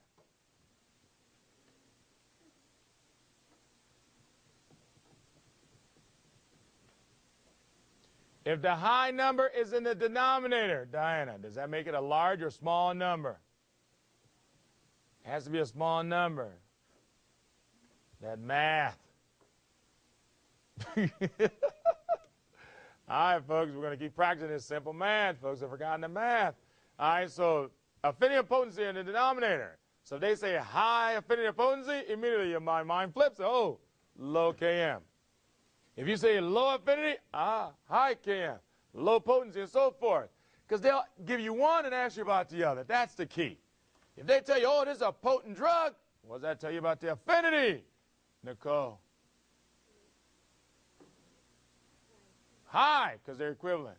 If the high number is in the denominator, Diana, does that make it a large or small number? It has to be a small number. That math. All right, folks, we're going to keep practicing this simple math. Folks have forgotten the math. All right, so affinity and potency in the denominator. So if they say high affinity and potency, immediately my mind flips. Oh, low Km. If you say low affinity, high Km, low potency, and so forth. Because they'll give you one and ask you about the other. That's the key. If they tell you, oh, this is a potent drug, what does that tell you about the affinity, Nicole? High, because they're equivalent.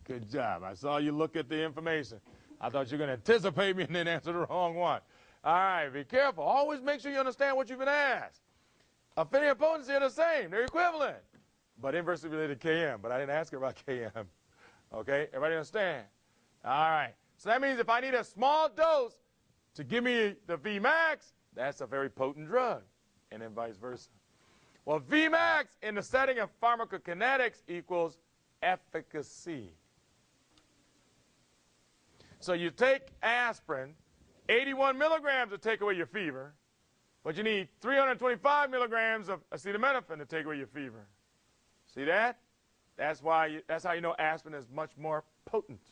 Good job. I saw you look at the information. I thought you were going to anticipate me and then answer the wrong one. All right, be careful. Always make sure you understand what you've been asked. Affinity and potency are the same. They're equivalent. But inversely related to Km. But I didn't ask her about Km. Okay? Everybody understand? All right. So that means if I need a small dose to give me the Vmax, that's a very potent drug. And then vice versa. Well, Vmax in the setting of pharmacokinetics equals efficacy. So you take aspirin, 81 milligrams to take away your fever, but you need 325 milligrams of acetaminophen to take away your fever. See that? That's how you know aspirin is much more potent.